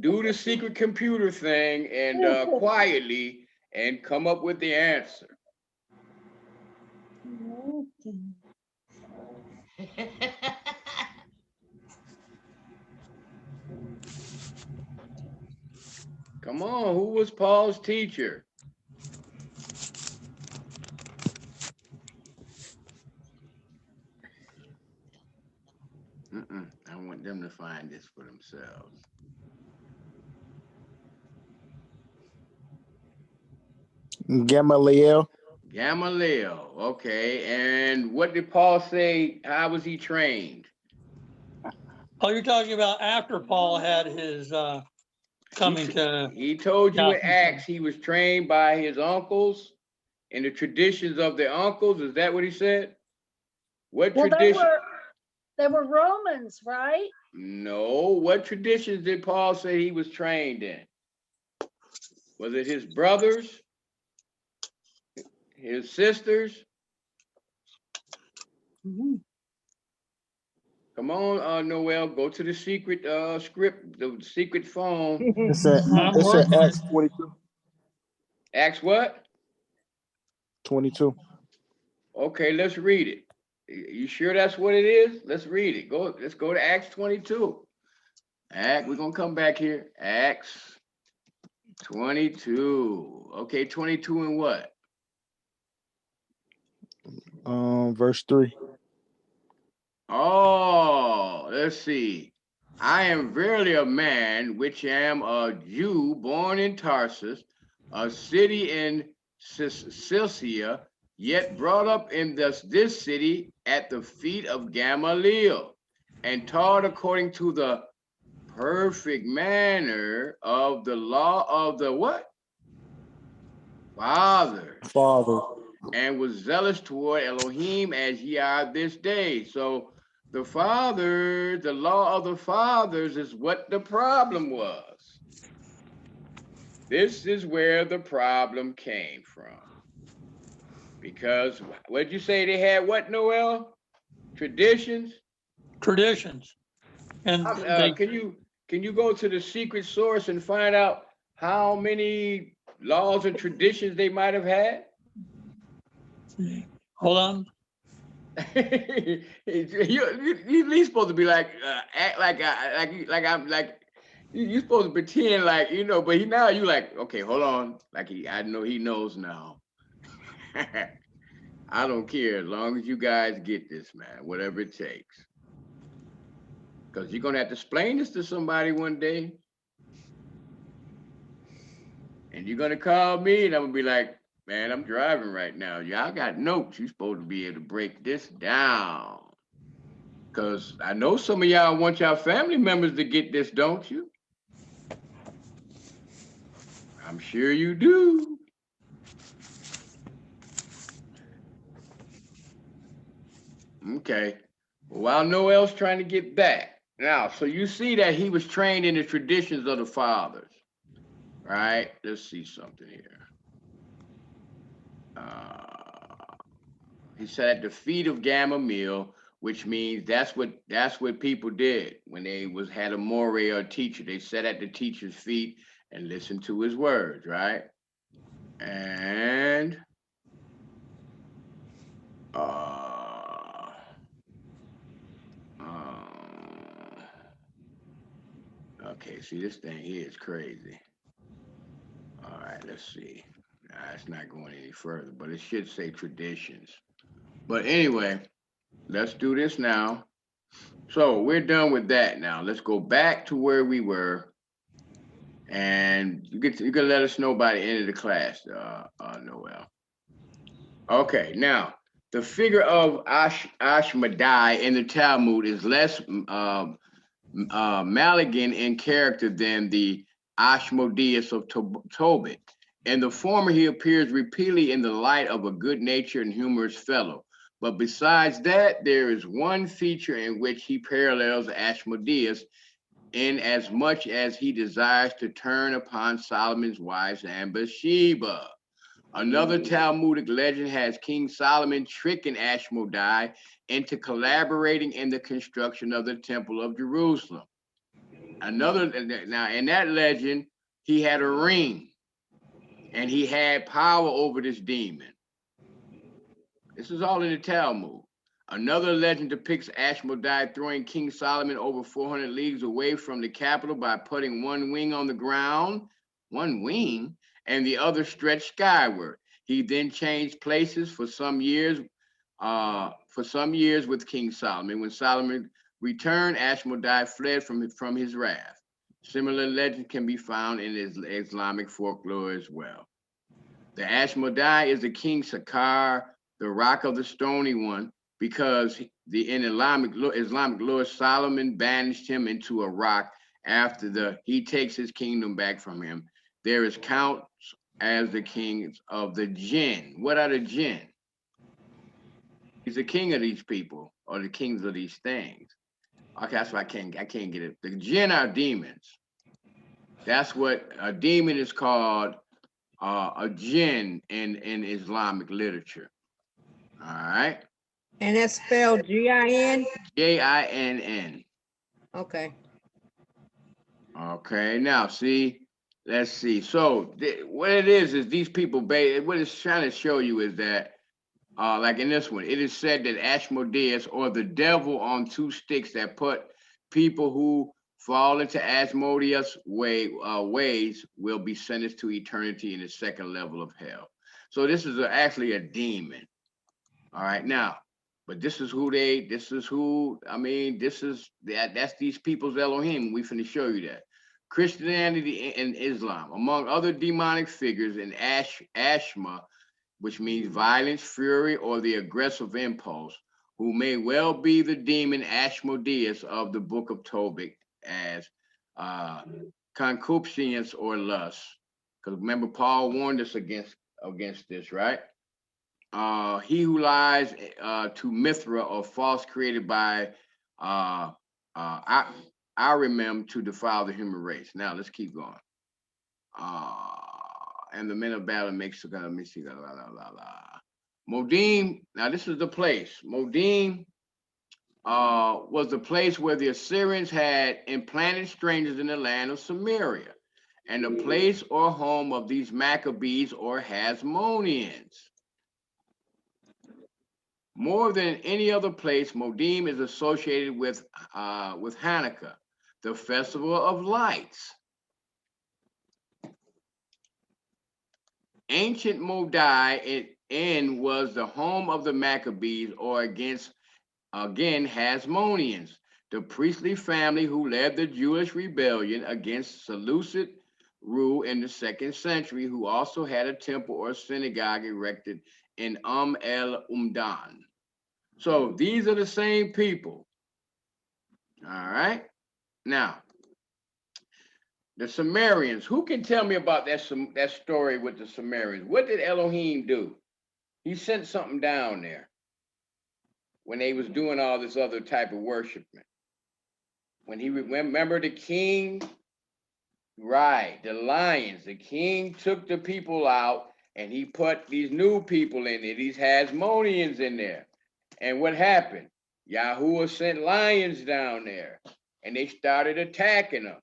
Do the secret computer thing and quietly and come up with the answer. Come on, who was Paul's teacher? I want them to find this for themselves. Gamaliel. Okay. And what did Paul say? How was he trained? Oh, you're talking about after Paul had his coming to. He told you in Acts he was trained by his uncles and the traditions of their uncles. Is that what he said? What tradition? They were Romans, right? No. What traditions did Paul say he was trained in? Was it his brothers? His sisters? Come on, Noel, go to the secret script, the secret phone. It's at I'm it's at working. Acts 22. Acts what? 22. Okay, let's read it. You sure that's what it is? Let's read it. Let's go to Acts 22. We're gonna come back here. Acts 22. Okay, 22 and what? Verse 3. Oh, let's see. I am verily a man which am a Jew born in Tarsus, a city in Cilicia, yet brought up in this city at the feet of Gamaliel, and taught according to the perfect manner of the law of the what? Father, Father. and was zealous toward Elohim as ye are this day. So the father, the law of the fathers is what the problem was. This is where the problem came from. Because what'd you say they had what, Noel? Traditions? Traditions. And they, Can you go to the secret source and find out how many laws and traditions they might have had? hold on. you at least supposed to be like act like I'm like you supposed to pretend like but now you like, okay, hold on, like I know he knows now. I don't care as long as you guys get this, man, whatever it takes, because you're gonna have to explain this to somebody one day, and you're gonna call me and I'm gonna be like, man, I'm driving right now, y'all got notes, you're supposed to be able to break this down. Because I know some of y'all want y'all family members to get this, don't you? I'm sure you do. Okay. Well, while Noel's trying to get back. Now, so you see that he was trained in the traditions of the fathers, right? Let's see something here. He sat at the feet of Gamaliel, which means that's what people did when they had a moray or a teacher. They sat at the teacher's feet and listened to his words, right? And okay, see, this thing here is crazy. All right, let's see. It's not going any further, but it should say traditions. But anyway, let's do this now. So we're done with that now. Let's go back to where we were. And you can let us know by the end of the class, Noel. Okay, now the figure of Ashmedai in the Talmud is less Maligan in character than the Ashmodeus of Tobit. In the former, he appears repeatedly in the light of a good-natured and humorous fellow. But besides that, there is one feature in which he parallels Ashmodeus, in as much as he desires to turn upon Solomon's wives and Bathsheba. Another Talmudic legend has King Solomon tricking Ashmodai into collaborating in the construction of the Temple of Jerusalem. Now, in that legend, he had a ring and he had power over this demon. This is all in the Talmud. Another legend depicts Ashmodai throwing King Solomon over 400 leagues away from the capital by putting one wing on the ground, and the other stretched skyward. He then changed places for some years with King Solomon. When Solomon returned, Ashmodai fled from his wrath. Similar legends can be found in Islamic folklore as well. The Ashmodai is the king Sakar, the rock of the stony one, because in Islamic lore, Solomon banished him into a rock after he takes his kingdom back from him. There is counts as the kings of the jinn. What are the jinn? He's the king of these people, or the kings of these things. Okay, that's why I can't get it. The jinn are demons. That's what a demon is called, a jinn in Islamic literature. All right. And that's spelled G-I-N? Jinn. Okay. Okay, now see, let's see. So what it is these people, what it's trying to show you is that, like in this one, it is said that Hasmoneas, or the devil on two sticks, that put people who fall into Asmodeus' ways will be sentenced to eternity in the second level of hell. So this is actually a demon. All right, now, but this is who, that's these people's Elohim. We finna show you that. Christianity and Islam, among other demonic figures in Ashma, which means violence, fury, or the aggressive impulse, who may well be the demon Ashmodeus of the book of Tobit, as concupiscence or lust. Because remember, Paul warned us against this, right? He who lies to Mithra, or false created by Arimem to defile the human race. Now let's keep going. And the men of battle makes the let me see. Modim. Now this is the place. Modim was the place where the Assyrians had implanted strangers in the land of Samaria, and the place or home of these Maccabees or Hasmoneans. More than any other place, Modim is associated with Hanukkah, the festival of lights. Ancient Modi was the home of the Maccabees, or again Hasmoneans, the priestly family who led the Jewish rebellion against Seleucid rule in the 2nd century, who also had a temple or synagogue erected in el Umdan. So these are the same people. All right. Now, the Sumerians. Who can tell me about that story with the Sumerians? What did Elohim do? He sent something down there when they was doing all this other type of worshipment. When he remember the king, right? The lions. The king took the people out, and he put these new people in there. These Hasmoneans in there. And what happened? Yahuwah sent lions down there, and they started attacking them.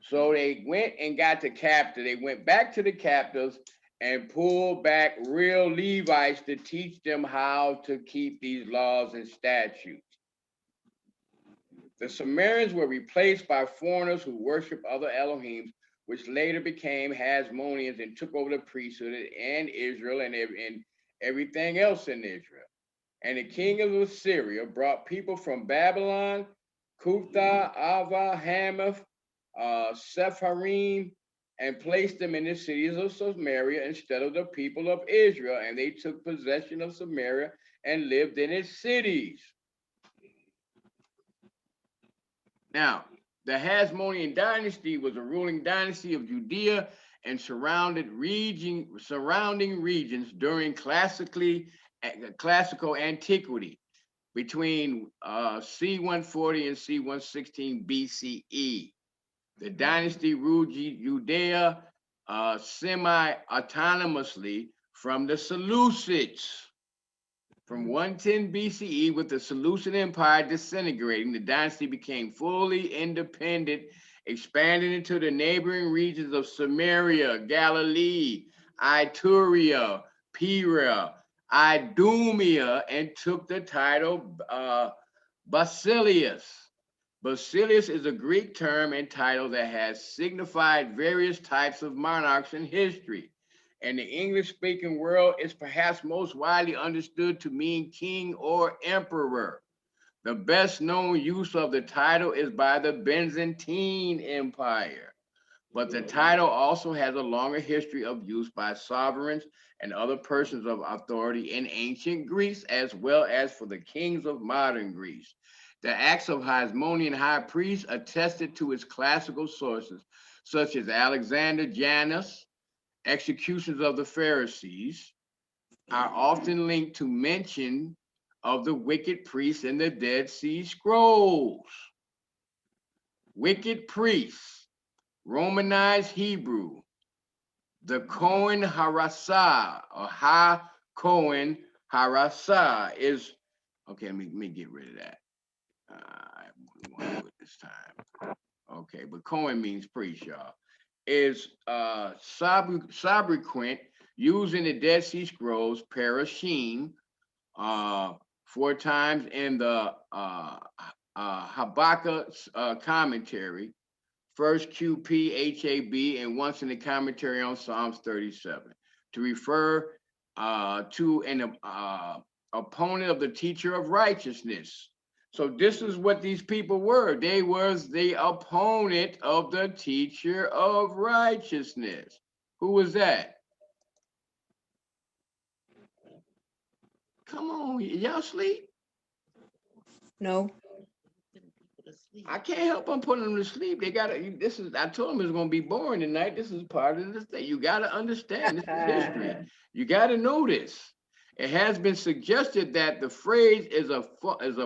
So they went and got the captive. They went back to the captives and pulled back real Levites to teach them how to keep these laws and statutes. The Sumerians were replaced by foreigners who worshiped other Elohims, which later became Hasmoneans and took over the priesthood and Israel and everything else in Israel. And the king of Assyria brought people from Babylon, Kutha, Ava, Hamath, Sepharim, and placed them in the cities of Samaria instead of the people of Israel. And they took possession of Samaria and lived in its cities. Now, the Hasmonean dynasty was a ruling dynasty of Judea and surrounding regions during classical antiquity, between C-140 and C-116 BCE. The dynasty ruled Judea semi-autonomously from the Seleucids. From 110 BCE, with the Seleucid Empire disintegrating, the dynasty became fully independent, expanding into the neighboring regions of Samaria, Galilee, Iturea, Perea, Idumea, and took the title Basileus. Basileus is a Greek term and title that has signified various types of monarchs in history. And the English-speaking world is perhaps most widely understood to mean king or emperor. The best known use of the title is by the Byzantine Empire. But the title also has a longer history of use by sovereigns and other persons of authority in ancient Greece, as well as for the kings of modern Greece. The acts of Hasmonean high priests attested to its classical sources, such as Alexander Janus, executions of the Pharisees, are often linked to mention of the wicked priests in the Dead Sea Scrolls. Wicked priests, Romanized Hebrew, the Cohen Harasa, or Ha Cohen Harasa, is Okay, let me get rid of that. I wouldn't want to do it this time. Okay, but Cohen means priest, y'all. Is subsequent used in the Dead Sea Scrolls, parashim, 4 times in the Habakkuk commentary, first QPHAB, and once in the commentary on Psalms 37, to refer to an opponent of the teacher of righteousness. So this is what these people were. They was the opponent of the teacher of righteousness. Who was that? Come on, y'all sleep? No, Putting people to sleep. I can't help them putting them to sleep. They gotta. This is. I told them it's gonna be boring tonight. This is part of this thing. You gotta understand. This is history. You gotta know this. It has been suggested that the phrase is a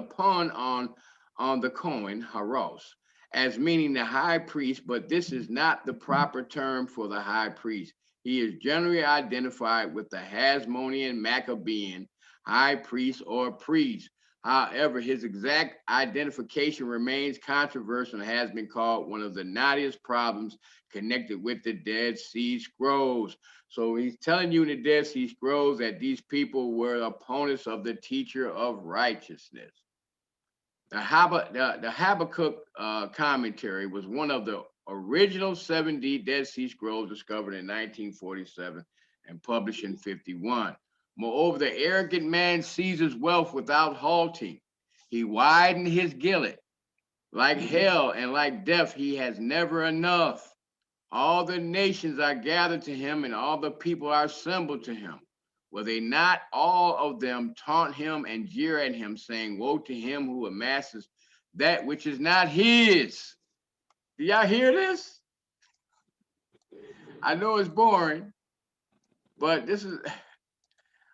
pun on the Cohen Haros, as meaning the high priest, but this is not the proper term for the high priest. He is generally identified with the Hasmonean Maccabean high priest or priest. However, his exact identification remains controversial and has been called one of the knottiest problems connected with the Dead Sea Scrolls. So he's telling you in the Dead Sea Scrolls that these people were opponents of the teacher of righteousness. The Habakkuk commentary was one of the original 70 Dead Sea Scrolls discovered in 1947 and published in 51. Moreover, the arrogant man seizes wealth without halting. He widened his gillet. Like hell and like death, he has never enough. All the nations are gathered to him, and all the people are assembled to him. Will they not all of them taunt him and jeer at him, saying, woe to him who amasses that which is not his? Do y'all hear this? I know it's boring, but this is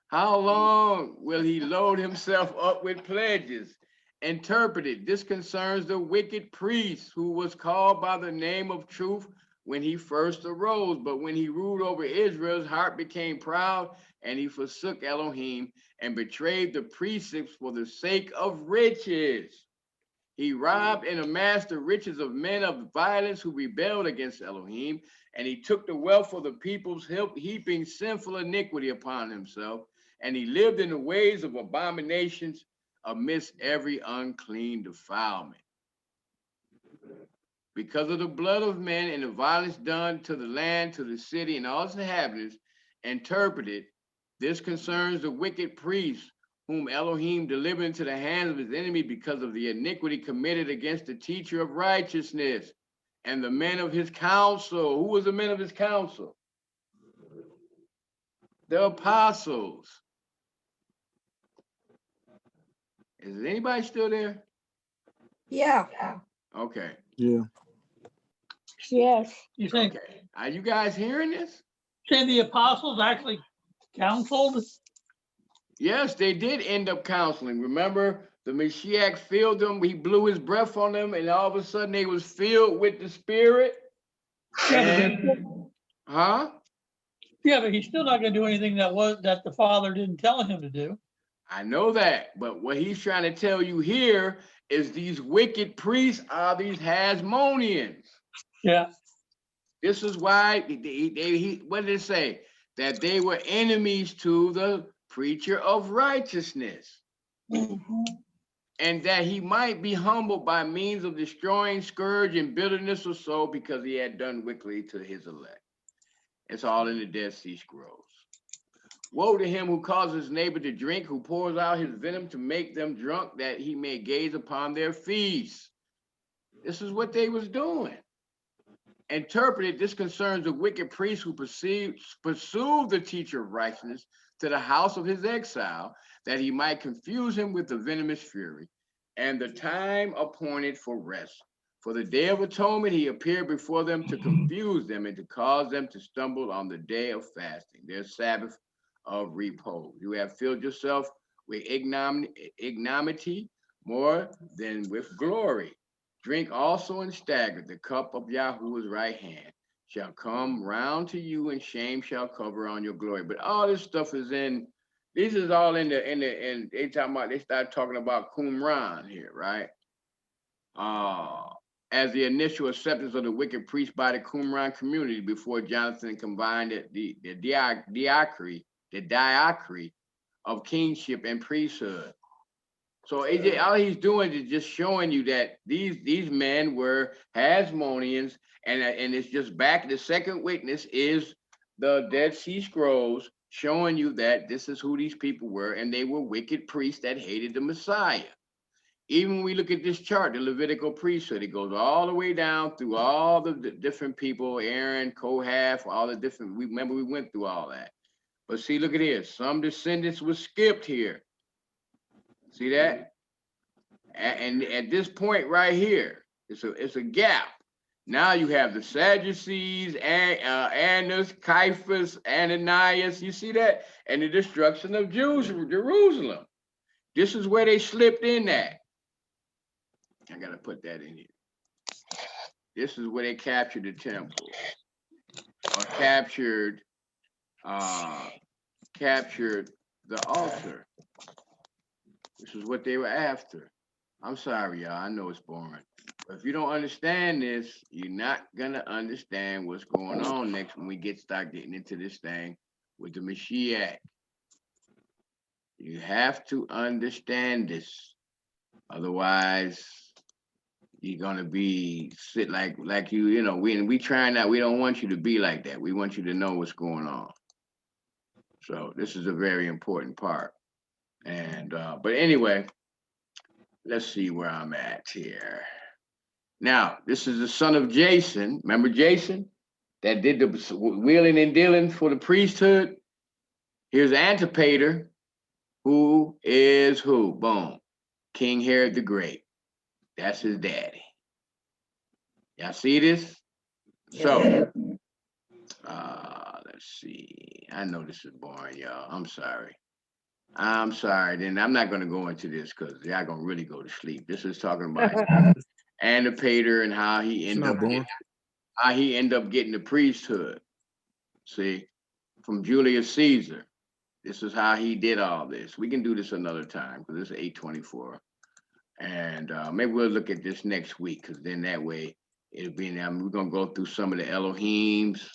how long will he load himself up with pledges? Interpreted, this concerns the wicked priest who was called by the name of truth when he first arose, but when he ruled over Israel, his heart became proud, and he forsook Elohim and betrayed the precepts for the sake of riches. He robbed and amassed the riches of men of violence who rebelled against Elohim, and he took the wealth of the peoples, heaping sinful iniquity upon himself, and he lived in the ways of abominations amidst every unclean defilement. Because of the blood of men and the violence done to the land, to the city, and all its inhabitants, interpreted, this concerns the wicked priest whom Elohim delivered into the hands of his enemy because of the iniquity committed against the teacher of righteousness and the men of his council. Who was the men of his council? The apostles. Is anybody still there? yeah, Okay. Yeah. Yes. You think, Okay. Are you guys hearing this? say the apostles actually counseled? Yes, they did end up counseling. Remember, the Mashiach filled them. He blew his breath on them, and all of a sudden they was filled with the Spirit. Yeah, Huh? but he's still not gonna do anything that the Father didn't tell him to do. I know that, but what he's trying to tell you here is these wicked priests are these Hasmoneans. Yeah, This is why what did it say? That they were enemies to the preacher of righteousness, and that he might be humbled by means of destroying scourge and bitterness or so, because he had done wickedly to his elect. It's all in the Dead Sea Scrolls. Woe to him who causes his neighbor to drink, who pours out his venom to make them drunk, that he may gaze upon their feasts. This is what they was doing. Interpreted, this concerns the wicked priest who pursued the teacher of righteousness to the house of his exile, that he might confuse him with the venomous fury, and the time appointed for rest. For the day of atonement, he appeared before them to confuse them and to cause them to stumble on the day of fasting, their Sabbath of repose. You have filled yourself with ignominy more than with glory. Drink also and stagger. The cup of Yahuwah's right hand shall come round to you, and shame shall cover on your glory. But all this stuff is in This is all in they talking about, they start talking about Qumran here, right? As the initial acceptance of the wicked priest by the Qumran community before Jonathan combined the diacry of kingship and priesthood. So AJ, all he's doing is just showing you that these men were Hasmoneans, and it's just back. The second witness is the Dead Sea Scrolls showing you that this is who these people were, and they were wicked priests that hated the Messiah. Even when we look at this chart, the Levitical priesthood, it goes all the way down through all the different people, Aaron, Kohath, all the different, we remember we went through all that. But see, look at this. Some descendants were skipped here. See that? And at this point right here, it's a gap. Now you have the Sadducees, Annas, Caiaphas, Ananias. You see that? And the destruction of Jerusalem. This is where they slipped in at. I gotta put that in here. This is where they captured the temple, or captured the altar. This is what they were after. I'm sorry, y'all. I know it's boring. But if you don't understand this, you're not gonna understand what's going on next when we start getting into this thing with the Mashiach. You have to understand this. Otherwise, you're gonna sit like you know, we trying out, we don't want you to be like that. We want you to know what's going on. So this is a very important part. And but anyway, let's see where I'm at here. Now, this is the son of Jason. Remember Jason that did the wheeling and dealing for the priesthood? Here's Antipater, who is who? Boom. King Herod the Great. That's his daddy. Y'all see this? So, let's see. I know this is boring, y'all. I'm sorry. Then I'm not going to go into this because y'all going to really go to sleep. This is talking about Antipater and how he ended up getting the priesthood. See, from Julius Caesar. This is how he did all this. We can do this another time because it's 8:24. And maybe we'll look at this next week, because then that way it'll be, we're going to go through some of the Elohims.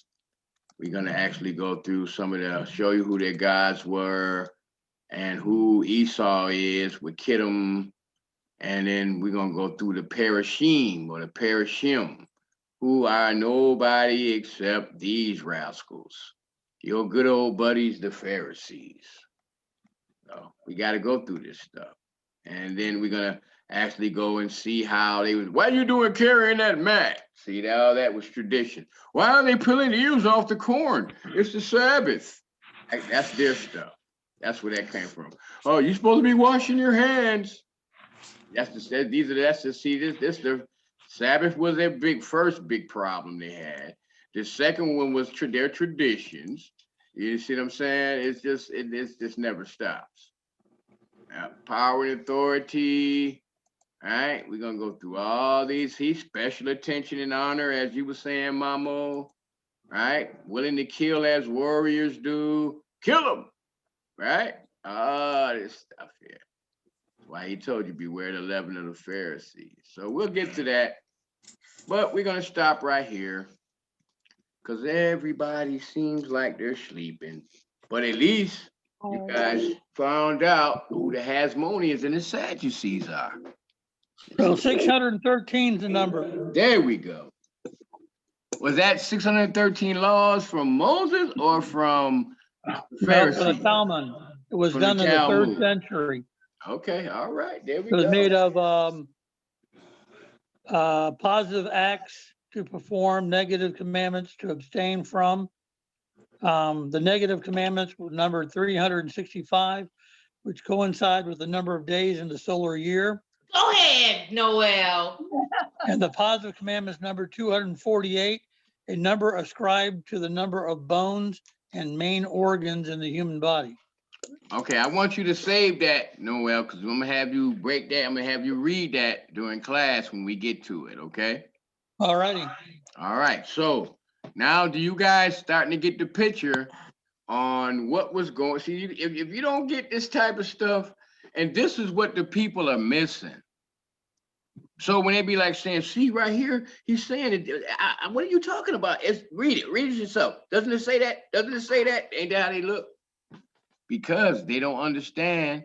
We're going to actually go through some of show you who their gods were and who Esau is with Kittim. And then we're going to go through the Parashim or the Parashim, who are nobody except these rascals. Your good old buddies, the Pharisees. So we got to go through this stuff. And then we're going to actually go and see how they was, why are you doing carrying that mat? See, that was tradition. Why are they peeling the ears off the corn? It's the Sabbath. That's their stuff. That's where that came from. Oh, you're supposed to be washing your hands. The Sabbath was their first big problem they had. The second one was their traditions. You see what I'm saying? It just never stops. Power and authority. All right, we're gonna go through all these. He's special attention and honor, as you were saying, Mamo. Right, willing to kill as warriors do. Kill them. Right? This stuff here. That's why he told you beware the leaven of the Pharisees. So we'll get to that, but we're gonna stop right here because everybody seems like they're sleeping. But at least you guys found out who the Hasmoneas and the Sadducees are. So 613 is the number. There we go. Was that 613 laws from Moses or from Pharisees? No, from the Talmud. It was done in the 3rd century. Okay, all right, there we go. It was made of positive acts to perform, negative commandments to abstain from. The negative commandments were numbered 365, which coincide with the number of days in the solar year. Go ahead, Noel. And the positive commandments number 248, a number ascribed to the number of bones and main organs in the human body. Okay, I want you to save that, Noel, because I'm gonna have you break that. I'm gonna have you read that during class when we get to it, okay? All righty. All right, so now do you guys starting to get the picture on what was going. See, if you don't get this type of stuff, and this is what the people are missing. So when they be like saying, see right here, he's saying it. What are you talking about? Read it yourself. Doesn't it say that? Doesn't it say that? Ain't that how they look? Because they don't understand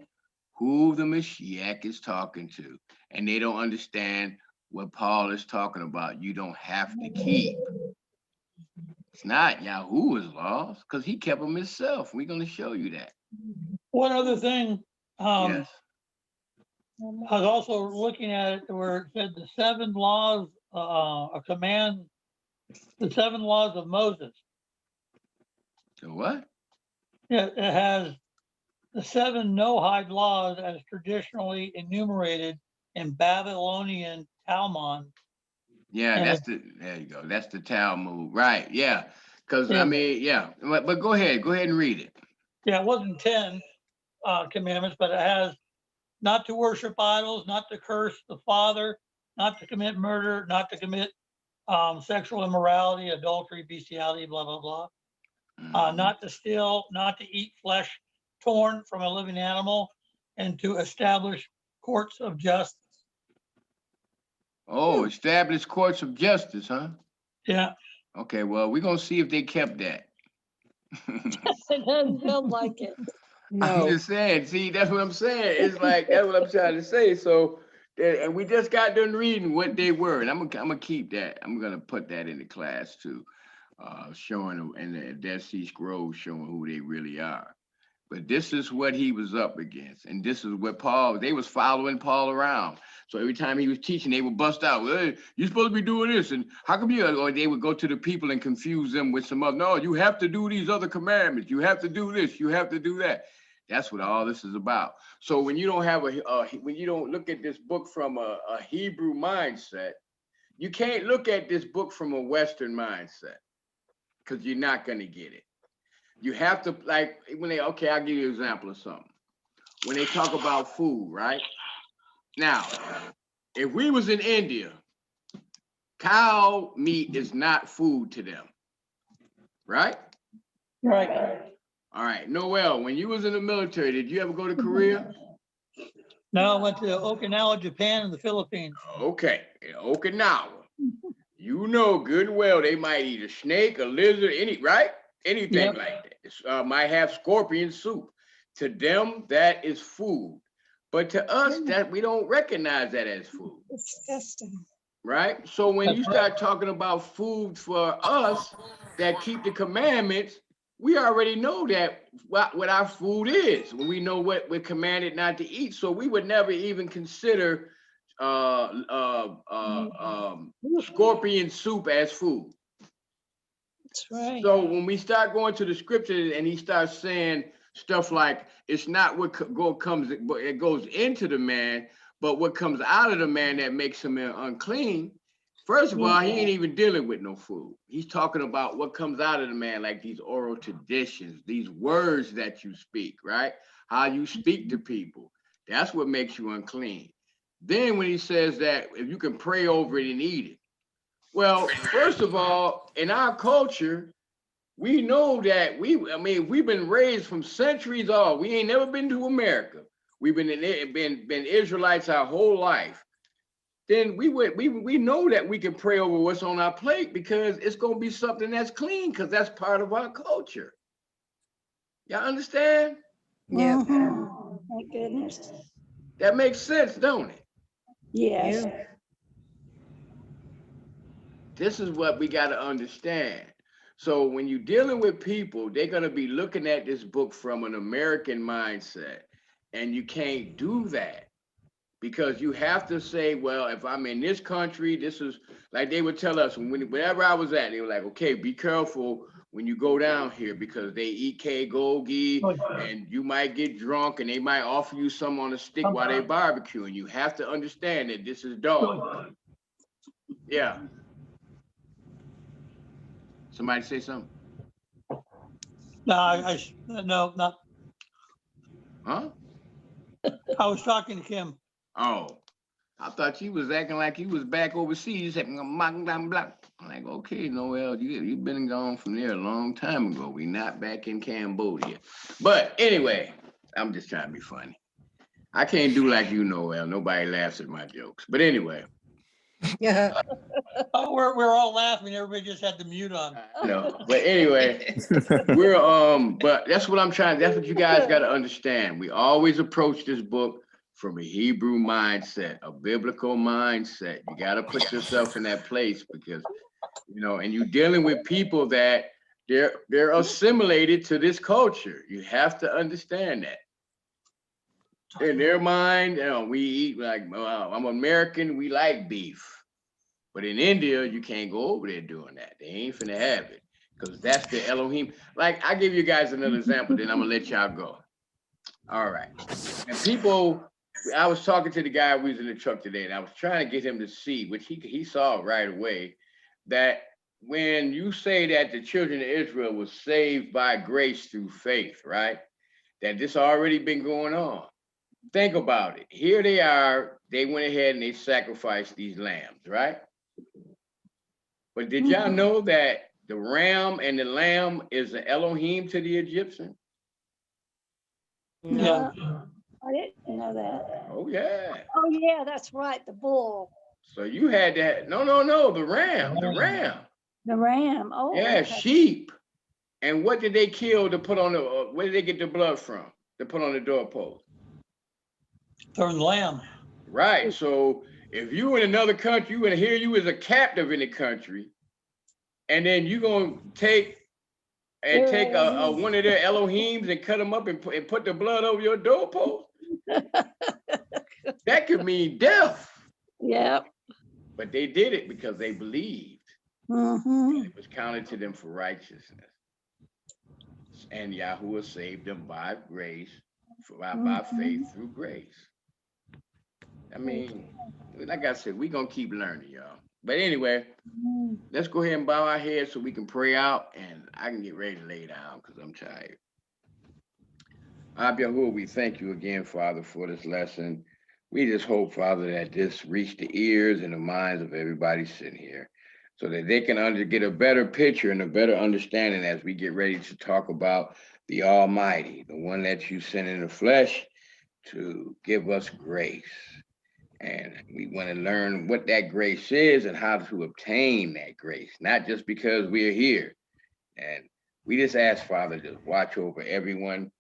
who the Mashiach is talking to. And they don't understand what Paul is talking about. You don't have to keep. It's not Yahuwah's laws, because he kept them himself. We're going to show you that. One other thing, Yes. I was also looking at it where it said the 7 laws, a command, the 7 laws of Moses. So what? Yeah, it has the 7 no-hide laws as traditionally enumerated in Babylonian Talmud. Yeah, And there you go. That's the Talmud. Right. Yeah. Because, I Yeah. mean, yeah. But go ahead and read it. Yeah, it wasn't 10 commandments, but it has not to worship idols, not to curse the father, not to commit murder, not to commit sexual immorality, adultery, bestiality, blah, blah, blah. Not to steal, not to eat flesh torn from a living animal, and to establish courts of justice. Oh, established courts of justice, huh? Yeah. Okay, well, we're going to see if they kept that. It doesn't feel like it. I'm No, just saying, see, that's what I'm saying. It's like, that's what I'm trying to say. So, and we just got done reading what they were, and I'm gonna keep that. I'm gonna put that in the class too, showing them, and the Dead Sea Scrolls showing who they really are. But this is what he was up against, and this is what they was following Paul around. So every time he was teaching, they would bust out, hey, you're supposed to be doing this, and how come you, or they would go to the people and confuse them with some other, no, you have to do these other commandments, you have to do this, you have to do that. That's what all this is about. So when you don't have when you don't look at this book from a Hebrew mindset, you can't look at this book from a Western mindset, because you're not gonna get it. You have to, like, when I'll give you an example of something. When they talk about food, right? Now, if we was in India, cow meat is not food to them, right? Right. All right, Noel, when you was in the military, did you ever go to Korea? Now I went to Okinawa, Japan, and the Philippines. Okay, in Okinawa, you know good and well they might eat a snake, a lizard, anything like that. Might have scorpion soup. To them, that is food. But to us, that we don't recognize that as food. Disgusting. Right? So when you start talking about food for us that keep the commandments, we already know that what our food is, when we know what we're commanded not to eat. So we would never even consider scorpion soup as food. That's right. So when we start going to the scriptures and he starts saying stuff like, it's not what comes, but it goes into the man, but what comes out of the man that makes him unclean. First of all, he ain't even dealing with no food. He's talking about what comes out of the man, like these oral traditions, these words that you speak, right? How you speak to people. That's what makes you unclean. Then when he says that if you can pray over it and eat it. Well, first of all, in our culture, we know that we've been raised from centuries off. We ain't never been to America. We've been Israelites our whole life. Then we know that we can pray over what's on our plate because it's gonna be something that's clean, because that's part of our culture. Y'all understand? yeah. Thank goodness. That makes sense, don't it? Yes. Yeah. This is what we got to understand. So when you're dealing with people, they're going to be looking at this book from an American mindset, and you can't do that, because you have to say, well, if I'm in this country, this is like they would tell us whenever I was at, they were like, okay, be careful when you go down here, because they eat bulgogi and you might get drunk and they might offer you some on a stick while they barbecue, and you have to understand that this is dog. Yeah. Somebody say something? No, no, not. Huh? I was talking to Kim. Oh, I thought you was acting like you was back overseas. You said, I'm like, like, okay, Noel, you've been gone from there a long time ago. We not back in Cambodia. But anyway, I'm just trying to be funny. I can't do like you, Noel. Nobody laughs at my jokes. But anyway, Yeah. Oh, we're all laughing. Everybody just had the mute on. I know. But anyway, but that's what I'm trying. That's what you guys got to understand. We always approach this book from a Hebrew mindset, a biblical mindset. You got to put yourself in that place because, and you're dealing with people that they're assimilated to this culture. You have to understand that. In their mind, we eat like, I'm American, we like beef. But in India, you can't go over there doing that. They ain't finna have it because that's the Elohim. Like, I give you guys another example, then I'm gonna let y'all go. All right. And people, I was talking to the guy who was in the truck today, and I was trying to get him to see, which he saw right away, that when you say that the children of Israel was saved by grace through faith, right? That this already been going on. Think about it. Here they are. They went ahead and they sacrificed these lambs, right? But did y'all know that the ram and the lamb is an Elohim to the Egyptian? Yeah. I didn't know that. Oh, yeah. Oh, yeah, that's right, the bull, So you had that. No, the ram. the ram. Oh, Yeah, okay. sheep. And what did they kill to put on the, where did they get the blood from? To put on the doorpost? Third lamb. Right. So if you in another country, and here you as a captive in the country, and then you gonna take one of their Elohims and cut them up and put the blood over your doorpost, that could mean death. Yeah. But they did it because they believed. Mm-hmm. And it was counted to them for righteousness. And Yahuwah saved them by grace, by faith through grace. I mean, like I said, we're going to keep learning, y'all. But anyway, let's go ahead and bow our heads so we can pray out and I can get ready to lay down because I'm tired. Yahuwah, we thank you again, Father, for this lesson. We just hope, Father, that this reach the ears and the minds of everybody sitting here so that they can get a better picture and a better understanding as we get ready to talk about the Almighty, the one that you sent in the flesh to give us grace. And we want to learn what that grace is and how to obtain that grace, not just because we're here. And we just ask, Father, to watch over everyone,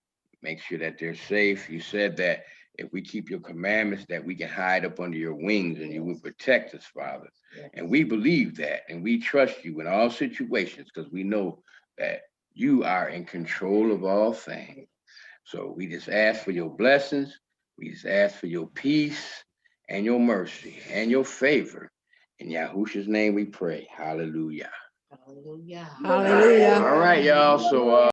make sure that they're safe. You said that if we keep your commandments, that we can hide up under your wings and you will protect us, Father. And we believe that, and we trust you in all situations because we know that you are in control of all things. So we just ask for your blessings. We just ask for your peace and your mercy and your favor. In Yahushua's name we pray. Hallelujah. Hallelujah. Hallelujah. All right, y'all. So